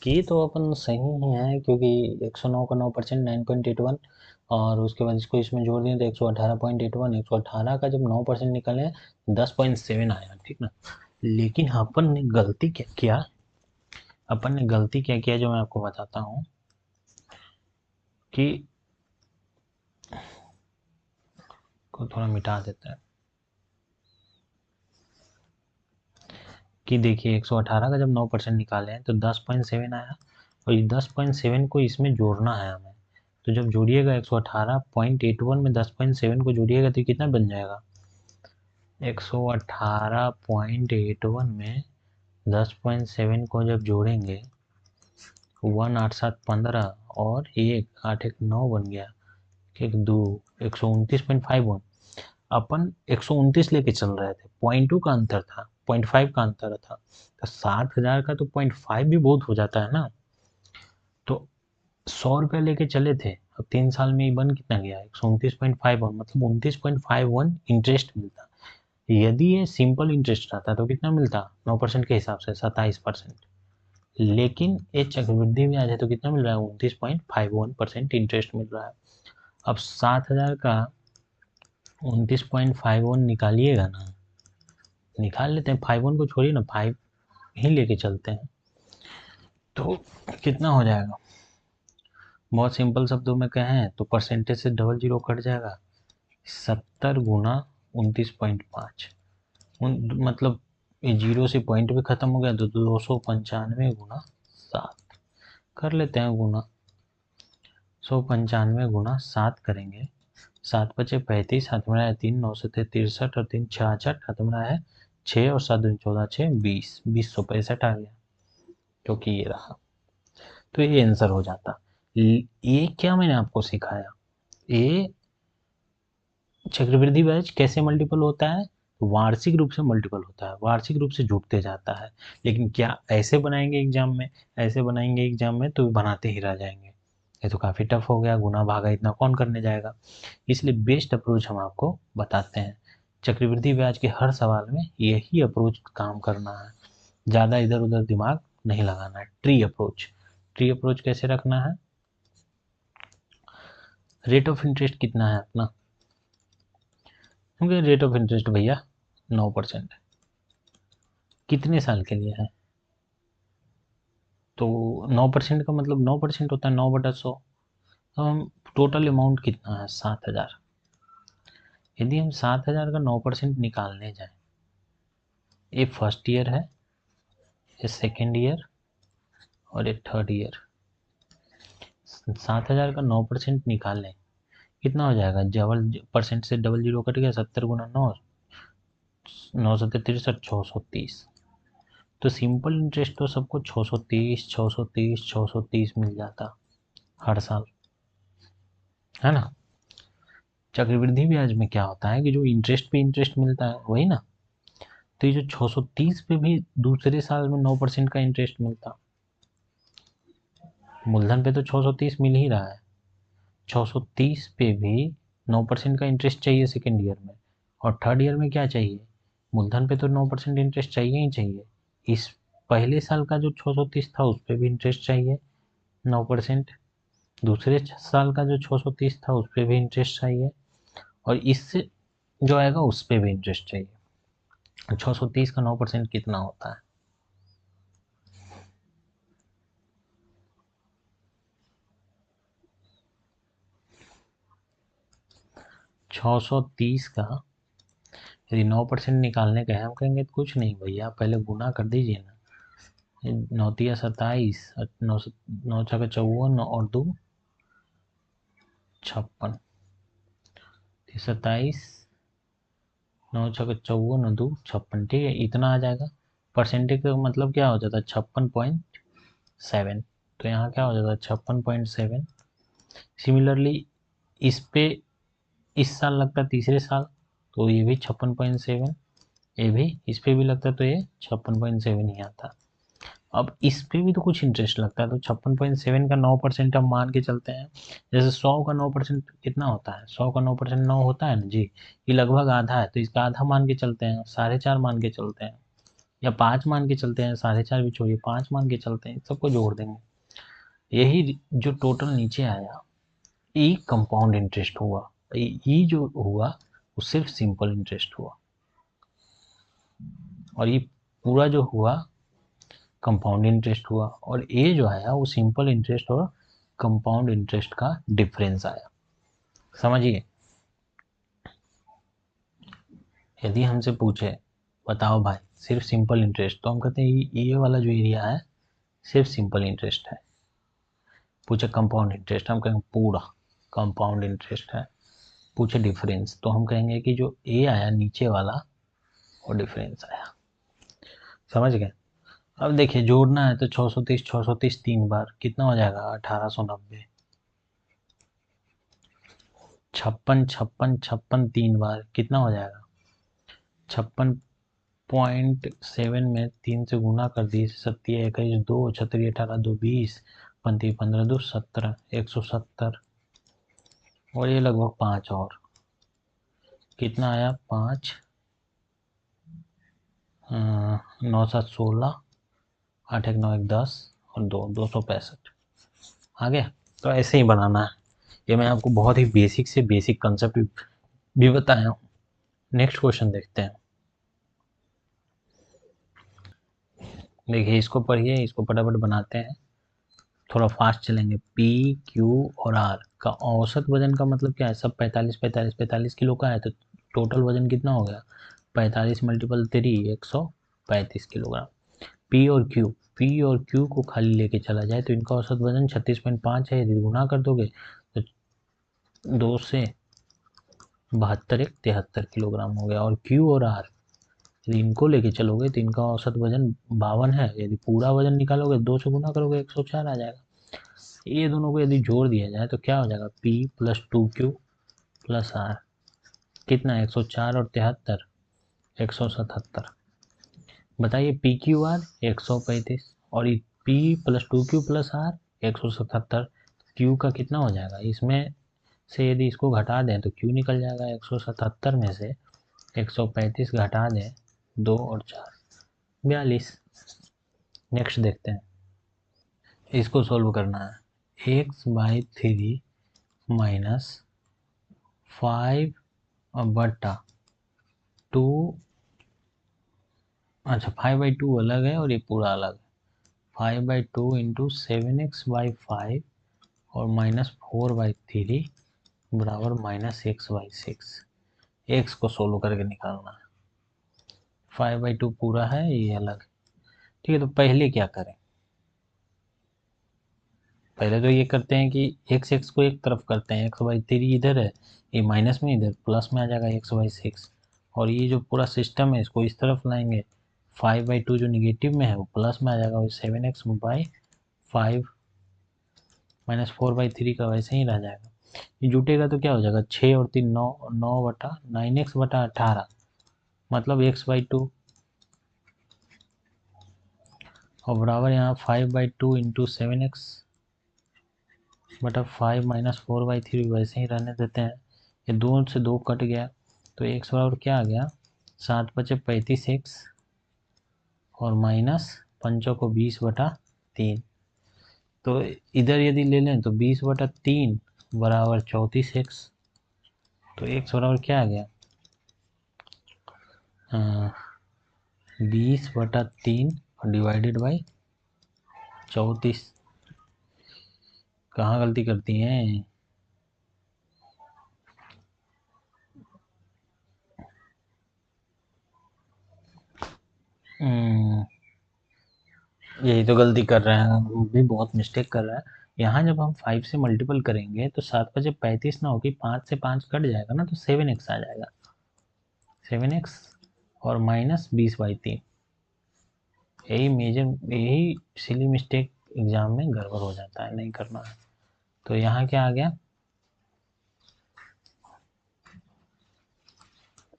की तो अपन सही ही है, क्योंकि 109 का 9% 9.81, और उसके बाद इसको इसमें जोड़ दिए तो 118.81, 118 का जब 9% निकाले 10.7 आया, ठीक ना। लेकिन अपन ने गलती क्या किया, अपन ने गलती क्या किया जो मैं आपको बताता हूँ कि को थोड़ा मिटा देता है, कि देखिए 118 का जब 9% निकाले हैं तो 10.7 आया, और ये 10.7 को इसमें जोड़ना है हमें। तो जब जोड़िएगा 118.81 में 10.7 को जोड़िएगा तो कितना बन जाएगा, 118.81 में 10.7 को जब जोड़ेंगे 1 8 7 15 और 1 8 1 9 बन गया, एक दो 129.51, अपन 129 लेके चल रहे थे, 0.2 का अंतर था, 0.5 का अंतर था, तो 60,000 का तो 0.5 भी बहुत हो जाता है ना। तो 100 रुपये लेके चले थे, अब 3 साल में ही बन कितना गया, 129.51, मतलब 29.51 इंटरेस्ट मिलता। यदि ये सिंपल इंटरेस्ट रहता तो कितना मिलता, 9% के हिसाब से 27%। लेकिन ये चक्रवृद्धि ब्याज है तो कितना मिल रहा है, 29.51% इंटरेस्ट मिल रहा है। अब 7,000 का 29.51 निकालिएगा ना, निकाल लेते हैं, 51 को छोड़िए ना, 5 ही लेके चलते हैं, तो कितना हो जाएगा। बहुत सिंपल शब्दों में कहें तो परसेंटेज से डबल जीरो कट जाएगा, 70 गुना 29.5, मतलब ये जीरो से पॉइंट भी खत्म हो गया तो 295 गुना 7 कर लेते हैं, गुना 195 गुना 7 करेंगे, 7 × 5 = 35, हाथ में है 3, 9 से 63 और 3 66, हाथ में है 6 और 7 दूनी 14, 6 20, 2065 आ गया, क्योंकि ये रहा, तो ये आंसर हो जाता। ये क्या मैंने आपको सिखाया, ये चक्रवृद्धि ब्याज कैसे मल्टीपल होता है, वार्षिक रूप से मल्टीपल होता है, वार्षिक रूप से जुड़ते जाता है। लेकिन क्या ऐसे बनाएंगे एग्जाम में, ऐसे बनाएंगे एग्जाम में तो बनाते ही रह जाएंगे, ये तो काफ़ी टफ हो गया, गुना भागा इतना कौन करने जाएगा। इसलिए बेस्ट अप्रोच हम आपको बताते हैं, चक्रवृद्धि ब्याज के हर सवाल में यही अप्रोच काम करना है, ज़्यादा इधर उधर दिमाग नहीं लगाना है। ट्री अप्रोच, ट्री अप्रोच कैसे रखना है, रेट ऑफ इंटरेस्ट कितना है अपना, क्योंकि रेट ऑफ इंटरेस्ट भैया 9% है, कितने साल के लिए है, तो 9% का मतलब 9% होता है 9/100, तो हम टोटल अमाउंट कितना है 7,000, यदि हम 7,000 का 9% निकालने जाए, ये फर्स्ट ईयर है, ये सेकेंड ईयर और ये थर्ड ईयर, 7,000 का 9% निकालें कितना हो जाएगा, डबल परसेंट से डबल जीरो कट गया, 70 गुना 9, 9 × 63 630, तो सिंपल इंटरेस्ट तो सबको 630 630 630 मिल जाता हर साल, है ना। चक्रवृद्धि ब्याज में क्या होता है कि जो इंटरेस्ट पे इंटरेस्ट मिलता है वही ना, तो ये जो 630 पे भी दूसरे साल में 9% का इंटरेस्ट मिलता, मूलधन पे तो 630 मिल ही रहा है, 630 पे भी 9% का इंटरेस्ट चाहिए सेकेंड ईयर में, और थर्ड ईयर में क्या चाहिए, मूलधन पे तो 9% इंटरेस्ट चाहिए ही चाहिए, इस पहले साल का जो 630 था उस पर भी इंटरेस्ट चाहिए 9%, दूसरे साल का जो 630 था उस पर भी इंटरेस्ट चाहिए, और इससे जो आएगा उस पर भी इंटरेस्ट चाहिए। 630 का 9% कितना होता है, 630 का यदि 9% निकालने का है, हम कहेंगे तो कुछ नहीं भैया, पहले गुना कर दीजिए ना, 9×3 = 27, 9×6 = 54 और 2 56, 27, 9×6 = 54 और 2 56, ठीक है, इतना आ जाएगा। परसेंटेज का मतलब क्या हो जाता है, 56.7, तो यहाँ क्या हो जाता है 56.7। सिमिलरली इस पे इस साल लगता है तीसरे साल, तो ये भी 56.7, ये भी इस पे भी लगता है तो ये 56.7 ही आता। अब इस पे भी तो कुछ इंटरेस्ट लगता है, तो 56.7 का 9% हम मान के चलते हैं, जैसे 100 का 9% कितना होता है, 100 का 9% 9 होता है ना जी, ये लगभग आधा है, तो इसका आधा मान के चलते हैं, 4.5 मान के चलते हैं, या 5 मान के चलते हैं, 4.5 भी छोड़िए, 5 मान के चलते हैं, सबको जोड़ देंगे, यही जो टोटल नीचे आया ये कंपाउंड इंटरेस्ट हुआ, ये जो हुआ वो सिर्फ सिंपल इंटरेस्ट हुआ, और ये पूरा जो हुआ कंपाउंड इंटरेस्ट हुआ, और ये जो आया वो सिंपल इंटरेस्ट और कंपाउंड इंटरेस्ट का डिफरेंस आया, समझिए। यदि हमसे पूछे बताओ भाई सिर्फ सिंपल इंटरेस्ट, तो हम कहते हैं ये वाला जो एरिया है सिर्फ सिंपल इंटरेस्ट है। पूछे कंपाउंड इंटरेस्ट, हम कहेंगे पूरा कंपाउंड इंटरेस्ट है। पूछे डिफरेंस, तो हम कहेंगे कि जो ए आया नीचे वाला वो डिफरेंस आया, समझ गए। अब देखिए जोड़ना है तो 630 3 बार कितना हो जाएगा, 1890, छप्पन छप्पन छप्पन 3 बार कितना हो जाएगा? 56.7 में 3 से गुना कर दिए, 7 21 2 6 18 2 20 35 15 2 17 170 और ये लगभग 5 और कितना आया? 5 9 7 16 8 1 9 1 10 और 265 आ गया। तो ऐसे ही बनाना है। ये मैं आपको बहुत ही बेसिक से बेसिक कंसेप्ट भी बताया हूँ। नेक्स्ट क्वेश्चन देखते हैं। देखिए इसको पढ़िए, इसको फटाफट बनाते हैं, थोड़ा फास्ट चलेंगे। पी क्यू और आर का औसत वजन का मतलब क्या है? सब 45 45 45 किलो का है, तो टोटल वजन कितना हो गया? 45 मल्टीपल 3 135 किलोग्राम। पी और क्यू को खाली लेके चला जाए तो इनका औसत वजन 36.5 है। यदि गुना कर दोगे तो 2 से 72 1 73 किलोग्राम हो गया। और क्यू और आर यदि इनको लेके चलोगे तो इनका औसत वजन 52 है। यदि पूरा वजन निकालोगे 2 से गुना करोगे 104 आ जाएगा। ये दोनों को यदि जोड़ दिया जाए तो क्या हो जाएगा? P plus 2Q plus R कितना? 104 और 73 177। बताइए पी क्यू आर 135 और P plus 2Q plus R 177। Q का कितना हो जाएगा? इसमें से यदि इसको घटा दें तो Q निकल जाएगा। 177 में से 135 घटा दें 2 और 4 42। नेक्स्ट देखते हैं, इसको सोल्व करना है। x/3 माइनस 5/2, अच्छा 5/2 अलग है और ये पूरा अलग है। 5/2 इंटू 7x/5 और -4/3 बराबर -x/6। x को सोल्व करके निकालना है। 5/2 पूरा है, ये अलग। ठीक है, तो पहले क्या करें? पहले तो ये करते हैं कि x को एक तरफ करते हैं, x/3 इधर है, ये माइनस में इधर प्लस में आ जाएगा x/6। और ये जो पूरा सिस्टम है इसको इस तरफ लाएंगे, 5/2 जो निगेटिव में है वो प्लस में आ जाएगा, और 7x/5 -4/3 का वैसे ही रह जाएगा। ये जुटेगा तो क्या हो जाएगा? 6 और 3 9 और 9/9x/18 मतलब x/2 और बराबर यहाँ 5/2 इंटू 7x/5 -4/3 वैसे ही रहने देते हैं। ये 2 से 2 कट गया तो x बराबर क्या आ गया? 7 बचे 35x और माइनस 5 को 20/3। तो इधर यदि ले लें तो 20/3 बराबर 34x। तो x बराबर क्या आ गया? 20/3 डिवाइडेड बाई 34। कहाँ गलती करती हैं? यही तो गलती कर रहे हैं, वो भी बहुत मिस्टेक कर रहा है। यहाँ जब हम 5 से मल्टीपल करेंगे तो 7 बचे 35 ना होगी, 5 से 5 कट जाएगा ना, तो 7x आ जाएगा। 7x और माइनस 20/3। यही सिली मिस्टेक एग्जाम में गड़बड़ हो जाता है, नहीं करना है। तो यहाँ क्या आ गया?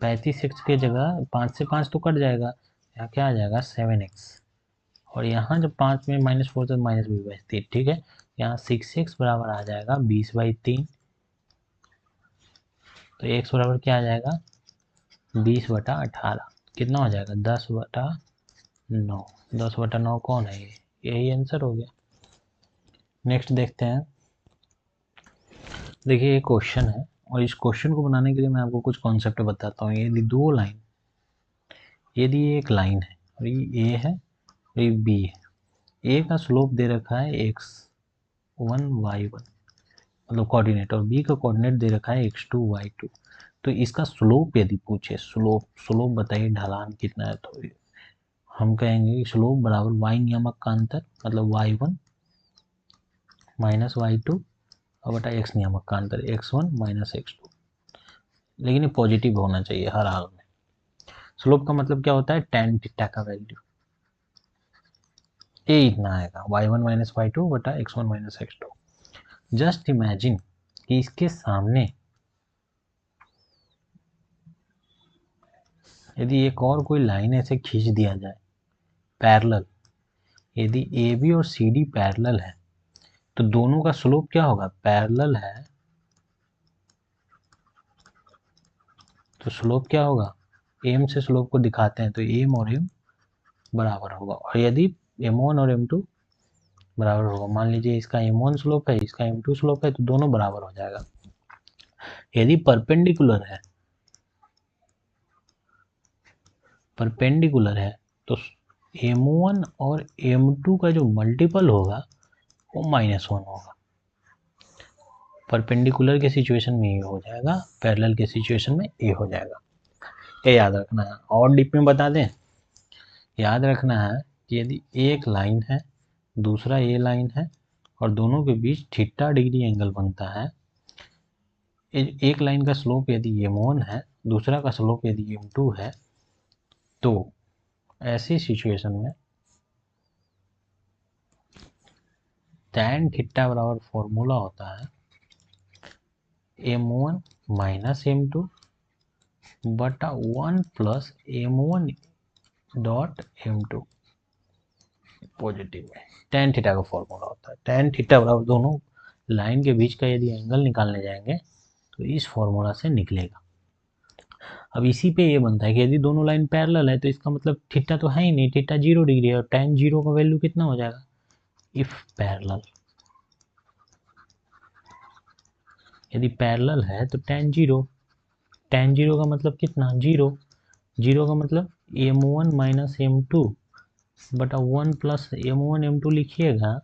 35x की जगह 5 से 5 तो कट जाएगा, यहाँ क्या आ जाएगा? 7x। और यहाँ जब 5 में -4 तो -20/3। ठीक है, यहाँ 6x बराबर आ जाएगा 20/3। तो x बराबर क्या आ जाएगा? 20/18 कितना हो जाएगा? 10/9। 10/9 कौन है? ये यही आंसर हो गया। नेक्स्ट देखते हैं। देखिए ये क्वेश्चन है और इस क्वेश्चन को बनाने के लिए मैं आपको कुछ कॉन्सेप्ट बताता हूँ। यदि दो लाइन, यदि ये एक लाइन है और ये ए है और ये बी है, ए का स्लोप दे रखा है x1 y1 मतलब कोऑर्डिनेट, और बी का कोऑर्डिनेट दे रखा है x2 y2। तो इसका स्लोप यदि पूछे, स्लोप बताइए ढलान कितना है, तो हम कहेंगे स्लोप बराबर y नियामक का अंतर मतलब y1 माइनस y2 और बटा x नियामक का अंतर x1 माइनस x2। लेकिन ये पॉजिटिव होना चाहिए हर हाल में। स्लोप का मतलब क्या होता है? tan थीटा का वैल्यू, ये इतना आएगा y1 माइनस y2 बटा x1 minus x2। Just imagine कि इसके सामने यदि एक और कोई लाइन ऐसे खींच दिया जाए पैरेलल, यदि ए बी और सी डी पैरेलल है तो दोनों का स्लोप क्या होगा, पैरेलल है तो स्लोप क्या होगा, एम से स्लोप को दिखाते हैं तो एम और एम बराबर होगा। और यदि m1 और m2 बराबर होगा, मान लीजिए इसका m1 स्लोप है, इसका m2 स्लोप है, तो दोनों बराबर हो जाएगा। यदि परपेंडिकुलर है तो m1 और m2 का जो मल्टीपल होगा वो -1 होगा। परपेंडिकुलर के सिचुएशन में ये हो जाएगा, पैरेलल के सिचुएशन में ये हो जाएगा। ये याद रखना है। और डीप में बता दें, याद रखना है कि यदि एक लाइन है, दूसरा ये लाइन है और दोनों के बीच थीटा डिग्री एंगल बनता है, एक लाइन का स्लोप यदि m1 है, दूसरा का स्लोप यदि m2 है, तो ऐसी सिचुएशन में tan थीटा बराबर फॉर्मूला होता है m1 माइनस m2 बटा 1 plus m1 dot m2 positive है। tan थीटा का फॉर्मूला होता है, tan थीटा बराबर दोनों लाइन के बीच का यदि एंगल निकालने जाएंगे तो इस फॉर्मूला से निकलेगा। अब इसी पे ये बनता है कि यदि दोनों लाइन पैरेलल है तो इसका मतलब थीटा तो है ही नहीं, थीटा 0 डिग्री है और tan 0 का वैल्यू कितना हो जाएगा, इफ पैरेलल। यदि पैरेलल है तो tan 0 का मतलब कितना, 0 का मतलब m1 माइनस m2 बटा 1 प्लस m1 m2 लिखिएगा,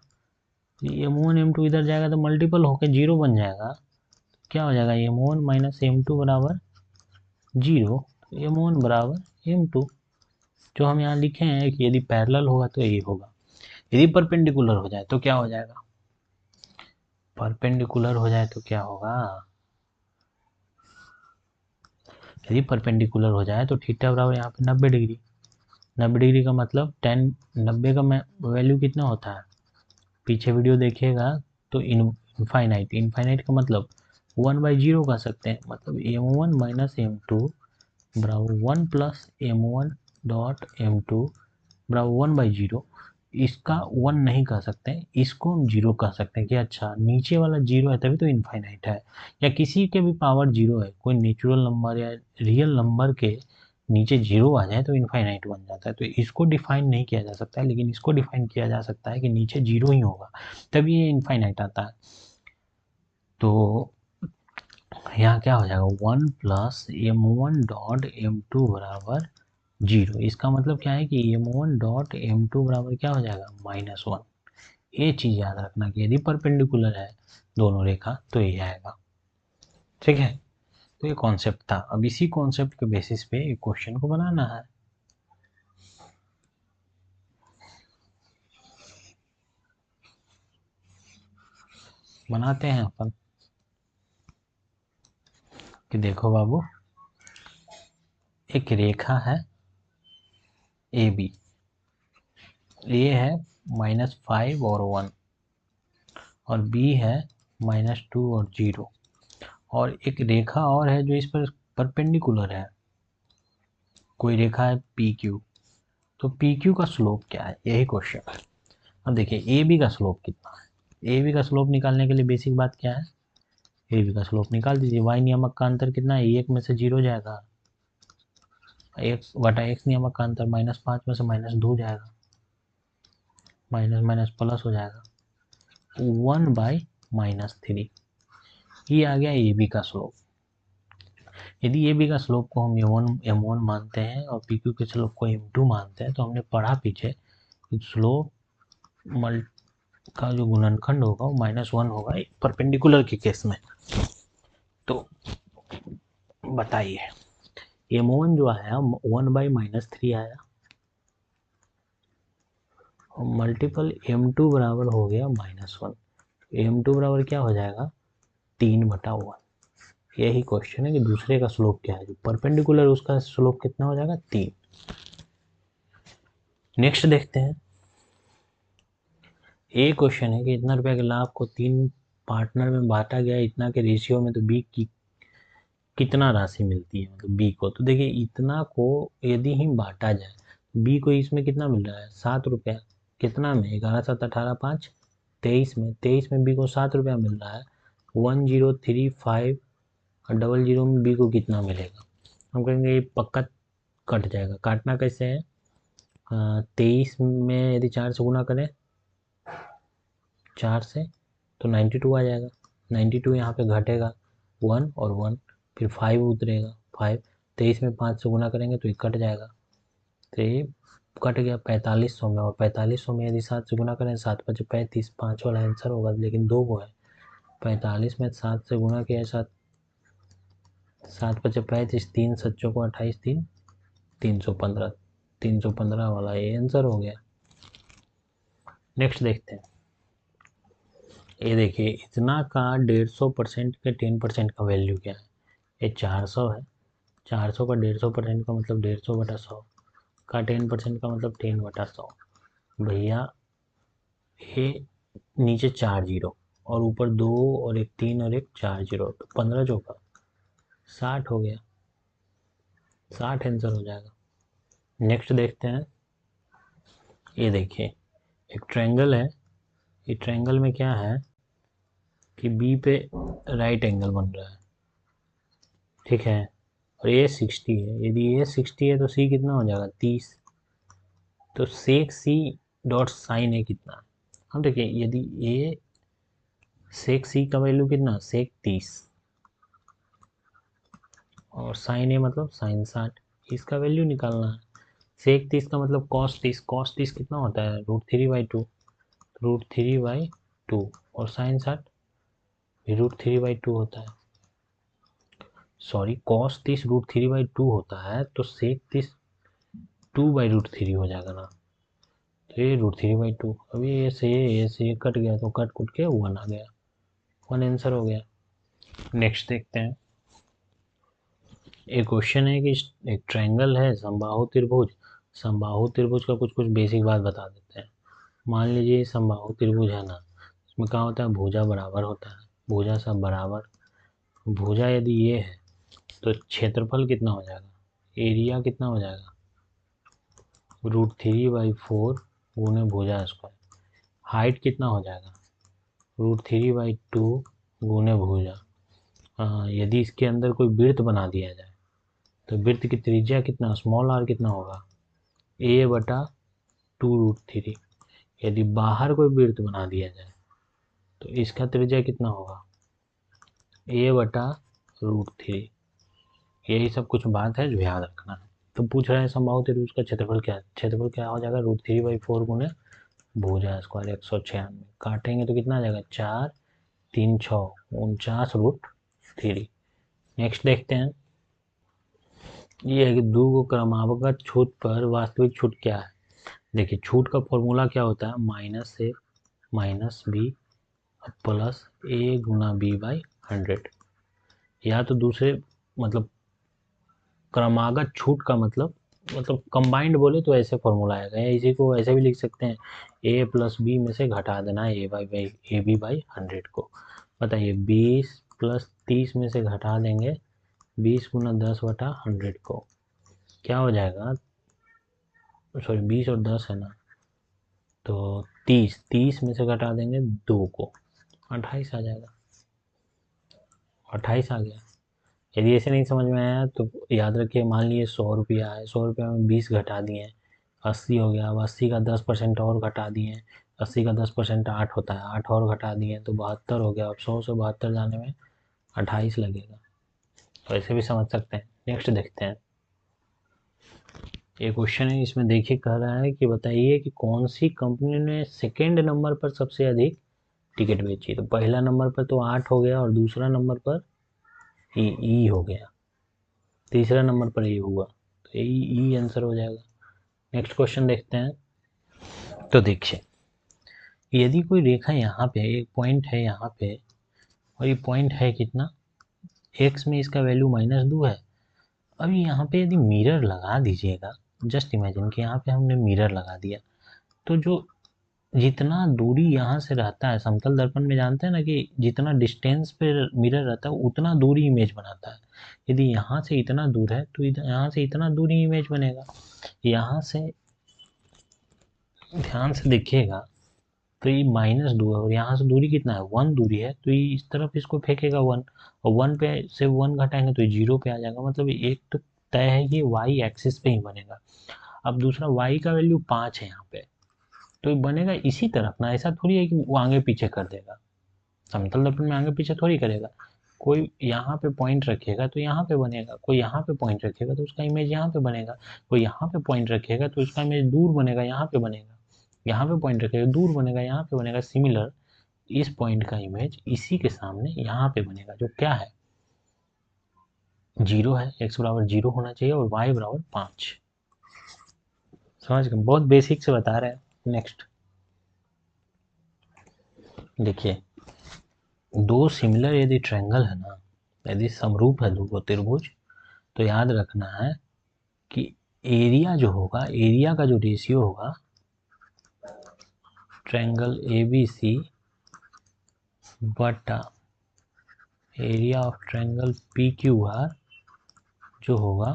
m1 m2 इधर जाएगा तो मल्टीपल होकर 0 बन जाएगा, क्या हो जाएगा m1 माइनस m2 बराबर 0, m1 बराबर m2। जो हम यहाँ लिखे हैं कि यदि पैरेलल होगा तो ये होगा, यदि परपेंडिकुलर हो जाए तो क्या हो जाएगा, परपेंडिकुलर हो जाए तो क्या होगा, यदि परपेंडिकुलर हो जाए तो थीटा बराबर यहाँ पे 90 डिग्री, 90 डिग्री का मतलब 90 का वैल्यू कितना होता है, पीछे वीडियो देखिएगा तो इनफाइनाइट का मतलब 1/0 कर सकते हैं, मतलब m1 माइनस m2 बराबर 1 प्लस m1 डॉट m2 बराबर 1/0। इसका 1 नहीं कर सकते, इसको हम 0 कह सकते हैं कि अच्छा नीचे वाला 0 है तभी तो इनफाइनाइट है, या किसी के भी पावर 0 है, कोई नेचुरल नंबर या रियल नंबर के नीचे 0 आ जाए तो इनफाइनाइट बन जाता है। तो इसको डिफाइन नहीं किया जा सकता है, लेकिन इसको डिफाइन किया जा सकता है कि नीचे 0 ही होगा तभी ये इनफाइनाइट आता है। तो यहाँ क्या हो जाएगा, 1 प्लस m1 डॉट m2 बराबर 0। इसका मतलब क्या है कि m1 डॉट m2 बराबर क्या हो जाएगा, -1। ये चीज़ याद रखना कि यदि परपेंडिकुलर है दोनों रेखा तो ये आएगा। ठीक है, तो ये कॉन्सेप्ट था। अब इसी कॉन्सेप्ट के बेसिस पे एक क्वेश्चन को बनाना है। बनाते हैं अपन कि देखो बाबू, एक रेखा है ए बी, ए है -5 और 1 और बी है -2 और 0, और एक रेखा और है जो इस पर परपेंडिकुलर है, कोई रेखा है पी क्यू। तो पी क्यू का स्लोप क्या है, यही क्वेश्चन है। अब देखिए ए बी का स्लोप कितना है, ए बी का स्लोप निकालने के लिए बेसिक बात क्या है, ए बी का स्लोप निकाल दीजिए। वाई नियामक का अंतर कितना है, एक में से 0 जाएगा, एक्स बटा एक्स नियामक का अंतर -5 में से -2 जाएगा, माइनस माइनस प्लस हो जाएगा 1/-3। ये आ गया ए बी का स्लोप। यदि ए बी का स्लोप को हम m1 मानते हैं और पी क्यू के स्लोप को m2 मानते हैं, तो हमने पढ़ा पीछे स्लोप मल का जो गुणनखंड होगा वो -1 होगा परपेंडिकुलर के केस में। तो बताइए m1 जो आया 1/-3 आया और मल्टीपल m2 बराबर हो गया -1, m2 बराबर क्या हो जाएगा 3/1। यही क्वेश्चन है कि दूसरे का स्लोप क्या है, जो परपेंडिकुलर उसका स्लोप कितना हो जाएगा 3। नेक्स्ट देखते हैं, एक क्वेश्चन है कि इतना रुपया के लाभ को 3 पार्टनर में बांटा गया इतना के रेशियो में, तो बी की कितना राशि मिलती है मतलब बी को। तो देखिए इतना को यदि ही बांटा जाए, बी को इसमें कितना मिल रहा है 7 रुपया, कितना में 11 7 18 5 23 में, 23 में बी को 7 रुपया मिल रहा है। 1035 और 00 में बी को कितना मिलेगा। हम कहेंगे ये पक्का कट जाएगा। काटना कैसे है, 23 में यदि 4 से गुना करें 4 से तो 92 आ जाएगा। 92 यहाँ पे घटेगा 1 और 1, फिर 5 उतरेगा 5। 23 में 5 से गुना करेंगे तो ये कट जाएगा, तो ये कट गया 4500 में। और 4500 में यदि 7 से गुना करें 7 5 35, 5 वाला आंसर होगा, लेकिन 2 को है। 45 में 7 से गुना किया, 7 7 5 35, 3 7 को 28, 3 315, 315 वाला ये आंसर हो गया। नेक्स्ट देखते हैं, ये देखिए इतना का 150% के 10% का वैल्यू क्या है। ये 400 है, 400 का 150% का मतलब 150/100 का 10% का मतलब 10/100। भैया ये नीचे 4 जीरो और ऊपर 2 और एक 3 और एक 4 जीरो, तो 15 चौका 60 हो गया, 60 आंसर हो जाएगा। नेक्स्ट देखते हैं, ये देखिए एक ट्रायंगल है। ये ट्रायंगल में क्या है कि बी पे राइट एंगल बन रहा है, ठीक है, और ए 60 है। यदि ए 60 है तो सी कितना हो जाएगा 30। तो सेक सी डॉट साइन ए कितना है। हम देखिए यदि ए सेक सी का वैल्यू कितना सेक 30 और साइन ए मतलब साइन 60, इसका वैल्यू निकालना है। सेक 30 का मतलब कॉस 30, कॉस 30 कितना होता है √3/2, √3/2 और साइन 60 भी √3/2 होता है। सॉरी कॉस 30 √3/2 होता है, तो सेक 30 2/√3 हो जाएगा ना, तो ये √3/2। अभी ये से ये कट गया तो कट कुट के 1 आ गया, 1 आंसर हो गया। नेक्स्ट देखते हैं, एक क्वेश्चन है कि एक ट्रायंगल है समबाहु त्रिभुज। समबाहु त्रिभुज का कुछ कुछ बेसिक बात बता देते हैं। मान लीजिए समबाहु त्रिभुज है ना, इसमें क्या होता है भुजा बराबर होता है, भुजा सब बराबर। भुजा यदि ये है तो क्षेत्रफल कितना हो जाएगा, एरिया कितना हो जाएगा √3/4 गुने भुजा स्क्वायर। हाइट कितना हो जाएगा √3/2 गुने भुजा। यदि इसके अंदर कोई वृत्त बना दिया जाए तो वृत्त की त्रिज्या कितना स्मॉल आर कितना होगा a/2√3। यदि बाहर कोई वृत्त बना दिया जाए तो इसका त्रिज्या कितना होगा a/√3। यही सब कुछ बात है जो याद रखना है। तो पूछ रहे हैं समबाहु त्रिभुज का क्षेत्रफल क्या है, क्षेत्रफल क्या हो जाएगा √3/4 गुने भुजा स्क्वायर 196। काटेंगे तो कितना आ जाएगा 4 3 6 49√3। नेक्स्ट देखते हैं, ये है कि दो को क्रमागत छूट पर वास्तविक छूट क्या है। देखिए छूट का फॉर्मूला क्या होता है -a -b +a Guna b/100। या तो दूसरे मतलब क्रमागत छूट का मतलब कंबाइंड बोले तो ऐसे फॉर्मूला आएगा, या इसी को ऐसे भी लिख सकते हैं a + b में से घटा देना है ab/100 को। बताइए 20 + 30 में से घटा देंगे 20 × 10/100 को, क्या हो जाएगा, सॉरी 20 और 10 है ना, तो 30 में से घटा देंगे 2 को 28 आ जाएगा, 28 आ गया। यदि ऐसे नहीं समझ में आया तो याद रखिए, मान लीजिए 100 रुपया है, 100 रुपया में 20 घटा दिए 80 हो गया। अब 80 का 10% और घटा दिए, 80 का 10% 8 होता है, 8 और घटा दिए तो 72 हो गया। अब 100 से 72 जाने में 28 लगेगा, तो ऐसे भी समझ सकते हैं। नेक्स्ट देखते हैं, एक क्वेश्चन है इसमें देखिए कह रहा है कि बताइए कि कौन सी कंपनी ने सेकेंड नंबर पर सबसे अधिक टिकट बेची। तो पहला नंबर पर तो 8 हो गया और दूसरा नंबर पर ई हो गया, तीसरा नंबर पर ये हुआ, तो ई आंसर हो जाएगा। नेक्स्ट क्वेश्चन देखते हैं, तो देखिए यदि कोई रेखा यहाँ पे एक पॉइंट है यहाँ पे, और ये पॉइंट है कितना x में, इसका वैल्यू -2 है। अभी यहाँ पे यदि मिरर लगा दीजिएगा, जस्ट इमेजिन कि यहाँ पे हमने मिरर लगा दिया, तो जो जितना दूरी यहाँ से रहता है समतल दर्पण में, जानते हैं ना कि जितना डिस्टेंस पे मिरर रहता है उतना दूरी इमेज बनाता है। यदि यहाँ से इतना दूर है तो यहाँ से इतना दूर ही इमेज बनेगा। यहाँ से ध्यान से देखिएगा तो ये -2 है और यहाँ से दूरी कितना है, 1 दूरी है, तो ये इस तरफ इसको फेंकेगा 1, और 1 पे से 1 घटाएंगे तो ये 0 पे आ जाएगा। मतलब एक तो तय है कि y एक्सिस पे ही बनेगा। अब दूसरा y का वैल्यू 5 है यहाँ पे, तो ये बनेगा इसी तरफ ना, ऐसा थोड़ी है कि वो आगे पीछे कर देगा। समतल दर्पण में आगे पीछे थोड़ी करेगा। कोई यहाँ पे पॉइंट रखेगा तो यहाँ पे बनेगा, कोई यहाँ पे पॉइंट रखेगा तो उसका इमेज यहाँ पे बनेगा, कोई यहाँ पे पॉइंट रखेगा तो उसका इमेज दूर बनेगा, यहाँ पे बनेगा, यहाँ पे पॉइंट रखेगा दूर बनेगा, यहाँ पे बनेगा। सिमिलर इस पॉइंट का इमेज इसी के सामने यहाँ पे बनेगा, जो क्या है 0 है। x बराबर 0 होना चाहिए और y बराबर 5। समझ गए, बहुत बेसिक से बता रहे हैं। नेक्स्ट देखिए, दो सिमिलर यदि ट्रायंगल है ना, यदि समरूप है दो त्रिभुज, तो याद रखना है कि एरिया जो होगा, एरिया का जो रेशियो होगा ट्रायंगल ABC बटा एरिया ऑफ ट्रायंगल PQR जो होगा,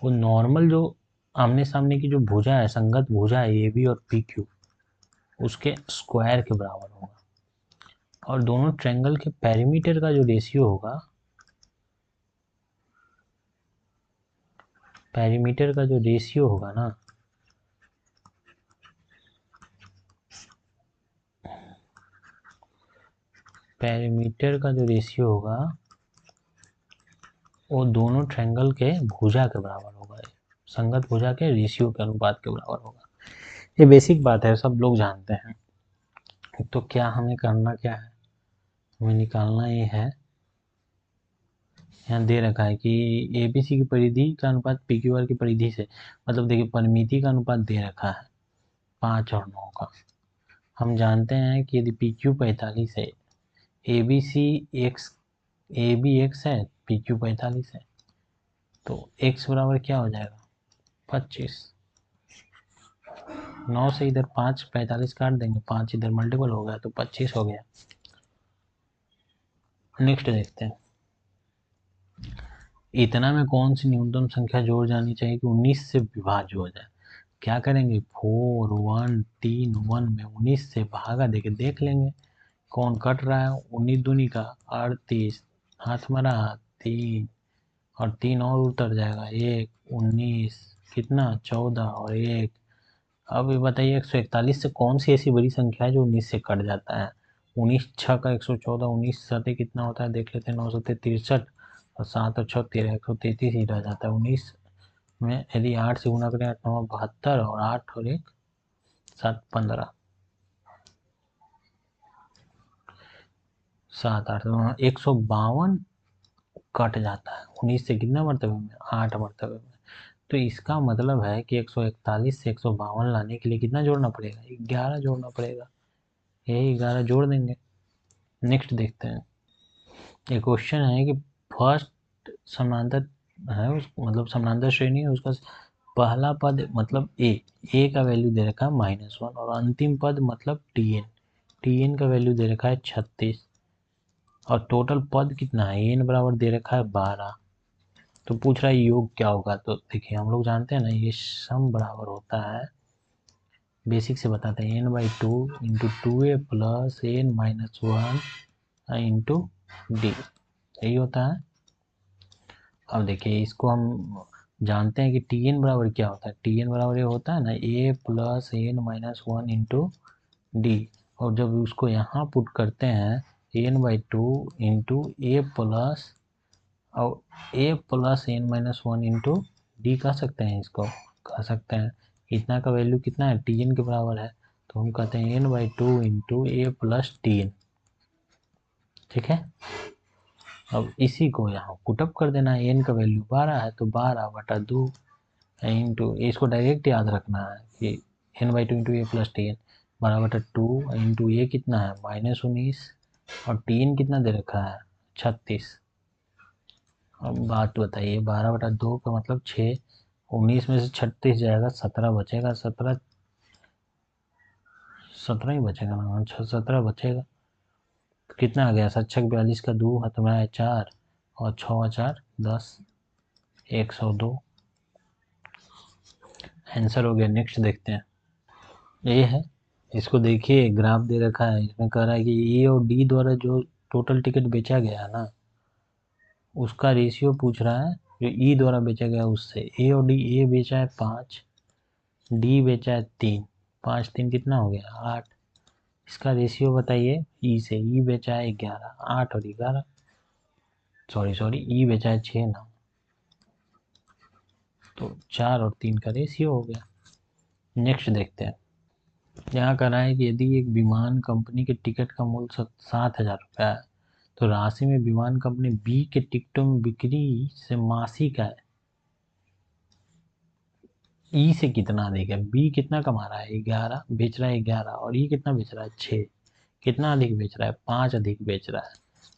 वो नॉर्मल जो आमने सामने की जो भुजा है, संगत भुजा है AB और PQ, उसके स्क्वायर के बराबर होगा। और दोनों ट्रायंगल के पेरीमीटर का जो रेशियो होगा, पेरीमीटर का जो रेशियो होगा ना, पेरीमीटर का जो रेशियो होगा वो दोनों ट्रायंगल के भुजा के बराबर होगा, संगत भुजा के रेशियो के अनुपात के बराबर होगा। ये बेसिक बात है, सब लोग जानते हैं। तो क्या हमें करना क्या है, हमें निकालना ये है, यहाँ दे रखा है कि ABC की परिधि का अनुपात PQR की परिधि से, मतलब देखिए परिमिति का अनुपात दे रखा है 5 और 9 का। हम जानते हैं कि यदि PQ 45 है, AB x है, PQ 45 है, तो x बराबर क्या हो जाएगा 25। 9 से इधर 5 45 काट देंगे, 5 इधर मल्टीपल हो गया तो 25 हो गया। नेक्स्ट देखते हैं, इतना में कौन सी न्यूनतम संख्या जोड़ जानी चाहिए कि 19 से विभाज्य हो जाए। क्या करेंगे, 4 1 3 1 में 19 से भागा देके देख लेंगे कौन कट रहा है। 19 दूनी का 38, हाथ मरा 3, और 3 और उतर जाएगा 1, 19 कितना 14 और 1। अब ये बताइए 141 से कौन सी ऐसी बड़ी संख्या है जो 19 से कट जाता है। 19 छः का 114, 19 सते कितना होता है देख लेते हैं, 9 सते 63, और 7 और 6 13, 133 ही रह जाता है। 19 में यदि 8 से गुना करें 8 9 72, और 8 और 1 7 15, 7 8 152 कट जाता है 19 से कितना मरतबे में, 8 मरतबे में। तो इसका मतलब है कि 141 से 152 लाने के लिए कितना जोड़ना पड़ेगा, 11 जोड़ना पड़ेगा। यही 11 जोड़ देंगे। नेक्स्ट देखते हैं, एक क्वेश्चन है कि फर्स्ट समांतर है, उस मतलब समांतर श्रेणी है, उसका पहला पद मतलब ए का वैल्यू दे रखा है -1, और अंतिम पद मतलब टीएन का वैल्यू दे रखा है 36, और टोटल पद कितना है, एन बराबर दे रखा है 12। तो पूछ रहा है योग क्या होगा। तो देखिए हम लोग जानते हैं ना, ये सम बराबर होता है, बेसिक से बताते हैं, n/2 into 2a plus n-1 into D, यही होता है। अब देखिए इसको हम जानते हैं कि टी एन बराबर क्या होता है, टी एन बराबर ये होता है ना a plus n-1 into D, और जब उसको यहाँ पुट करते हैं n/2 इंटू ए प्लस, और a plus n-1 into D कह सकते हैं, इसको कह सकते हैं। इतना का वैल्यू कितना है, टी एन के बराबर है, तो हम कहते हैं n/2 इंटू ए प्लस टी एन। ठीक है, अब इसी को यहाँ पुटअप कर देना है, एन का वैल्यू 12 है तो 12/2 इंटू, इसको डायरेक्ट याद रखना है कि n/2 इंटू ए प्लस टी एन, 12/2 इंटू ए कितना है -19, और टी एन कितना दे रखा है 36। अब बात बताइए, 12/2 का मतलब 6, 19 में से 36 जाएगा 17 बचेगा, 17 ही बचेगा ना, 17 बचेगा। तो कितना आ गया, 7 6 42 का 2 हाथ में है 4, और 6×4 = 10, 102 आंसर हो गया। नेक्स्ट देखते हैं। ये है, इसको देखिए ग्राफ दे रखा है, इसमें कह रहा है कि ए और डी द्वारा जो टोटल टिकट बेचा गया है ना, उसका रेशियो पूछ रहा है जो ई द्वारा बेचा गया उससे। ए और डी, ए बेचा है 5, डी बेचा है 3, 5 3 कितना हो गया 8। इसका रेशियो बताइए ई से। ई बेचा है 11, 8 और 11, सॉरी ई बेचा है 6 ना, तो 4 और 3 का रेशियो हो गया। नेक्स्ट देखते हैं। यहाँ कह रहा है कि यदि एक विमान कंपनी के टिकट का मूल्य 7,000 रुपया है, तो राशि में विमान कंपनी बी के टिकटों में बिक्री से मासिक है ई से कितना अधिक है। बी कितना कमा रहा है 11, बेच रहा है 11, और ई कितना बेच रहा है 6, कितना अधिक बेच रहा है 5 अधिक बेच रहा है।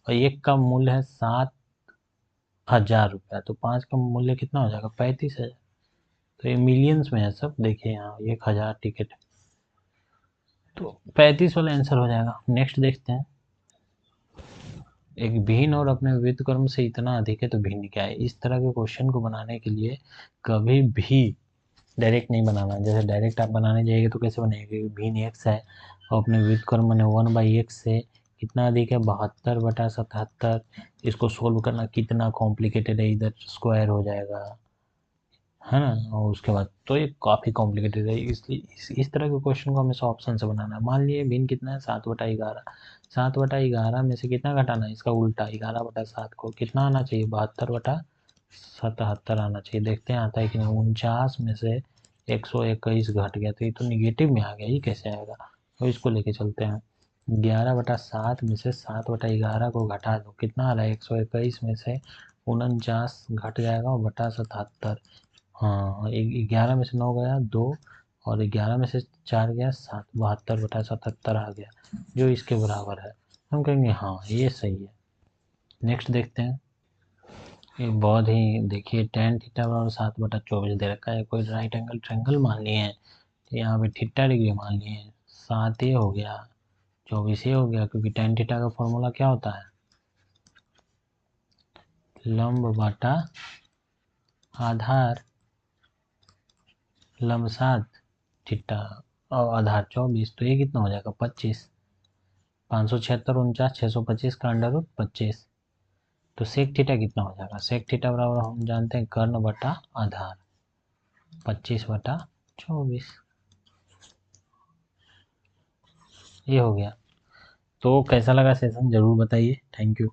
और एक का मूल्य है 7,000 रुपया, तो 5 का मूल्य कितना हो जाएगा 35,000। तो ये मिलियंस में है सब, देखिए यहाँ 1,000 टिकट, तो 35 वाला आंसर हो जाएगा। नेक्स्ट देखते हैं। एक भिन्न और अपने व्युत्क्रम से इतना अधिक है तो भिन्न क्या है। इस तरह के क्वेश्चन को बनाने के लिए कभी भी डायरेक्ट नहीं बनाना। जैसे डायरेक्ट आप बनाने जाइएगा तो कैसे बनेगा, भिन्न एक्स है और अपने व्युत्क्रम मैंने 1/x से कितना अधिक है 72/77। इसको सोल्व करना कितना कॉम्प्लिकेटेड है, इधर स्क्वायर हो जाएगा, है ना। और उसके बाद तो ये काफ़ी कॉम्प्लिकेटेड है, इसलिए इस तरह के क्वेश्चन को हमेशा ऑप्शन से बनाना है। मान लिए भिन्न कितना है 7/11, 7/11 में से कितना घटाना है, इसका उल्टा 11/7 को कितना आना चाहिए 72/77 आना चाहिए। देखते हैं आता है कि नहीं। 49 में से 121 घट गया, तो ये तो निगेटिव में आ गया, ये कैसे आएगा। तो इसको लेके चलते हैं। 11/7 में से 7/11 को घटा दो, कितना आ रहा है 121 में से 49 घट जाएगा और बटा 77। हाँ, 11 में से 9 गया 2, और 11 में से 4 गया 7, 72/77 आ गया, जो इसके बराबर है। हम कहेंगे हाँ ये सही है। नेक्स्ट देखते हैं। ये बहुत ही देखिए tan थीटा बराबर 7/24 दे रखा है। कोई राइट एंगल ट्रायंगल मान लिए हैं, तो यहाँ पे थीटा डिग्री मान लिए हैं। 7 ये हो गया, 24 ये हो गया, क्योंकि tan थीटा का फॉर्मूला क्या होता है, लंब बटा आधार, लंब 7 थीटा और आधार 24, तो ये कितना हो जाएगा 25। 576 49 625 का √25, तो सेक थीटा कितना हो जाएगा। सेक थीटा बराबर हम जानते हैं कर्ण बटा आधार, 25/24, ये हो गया। तो कैसा लगा सेशन जरूर बताइए। Thank you.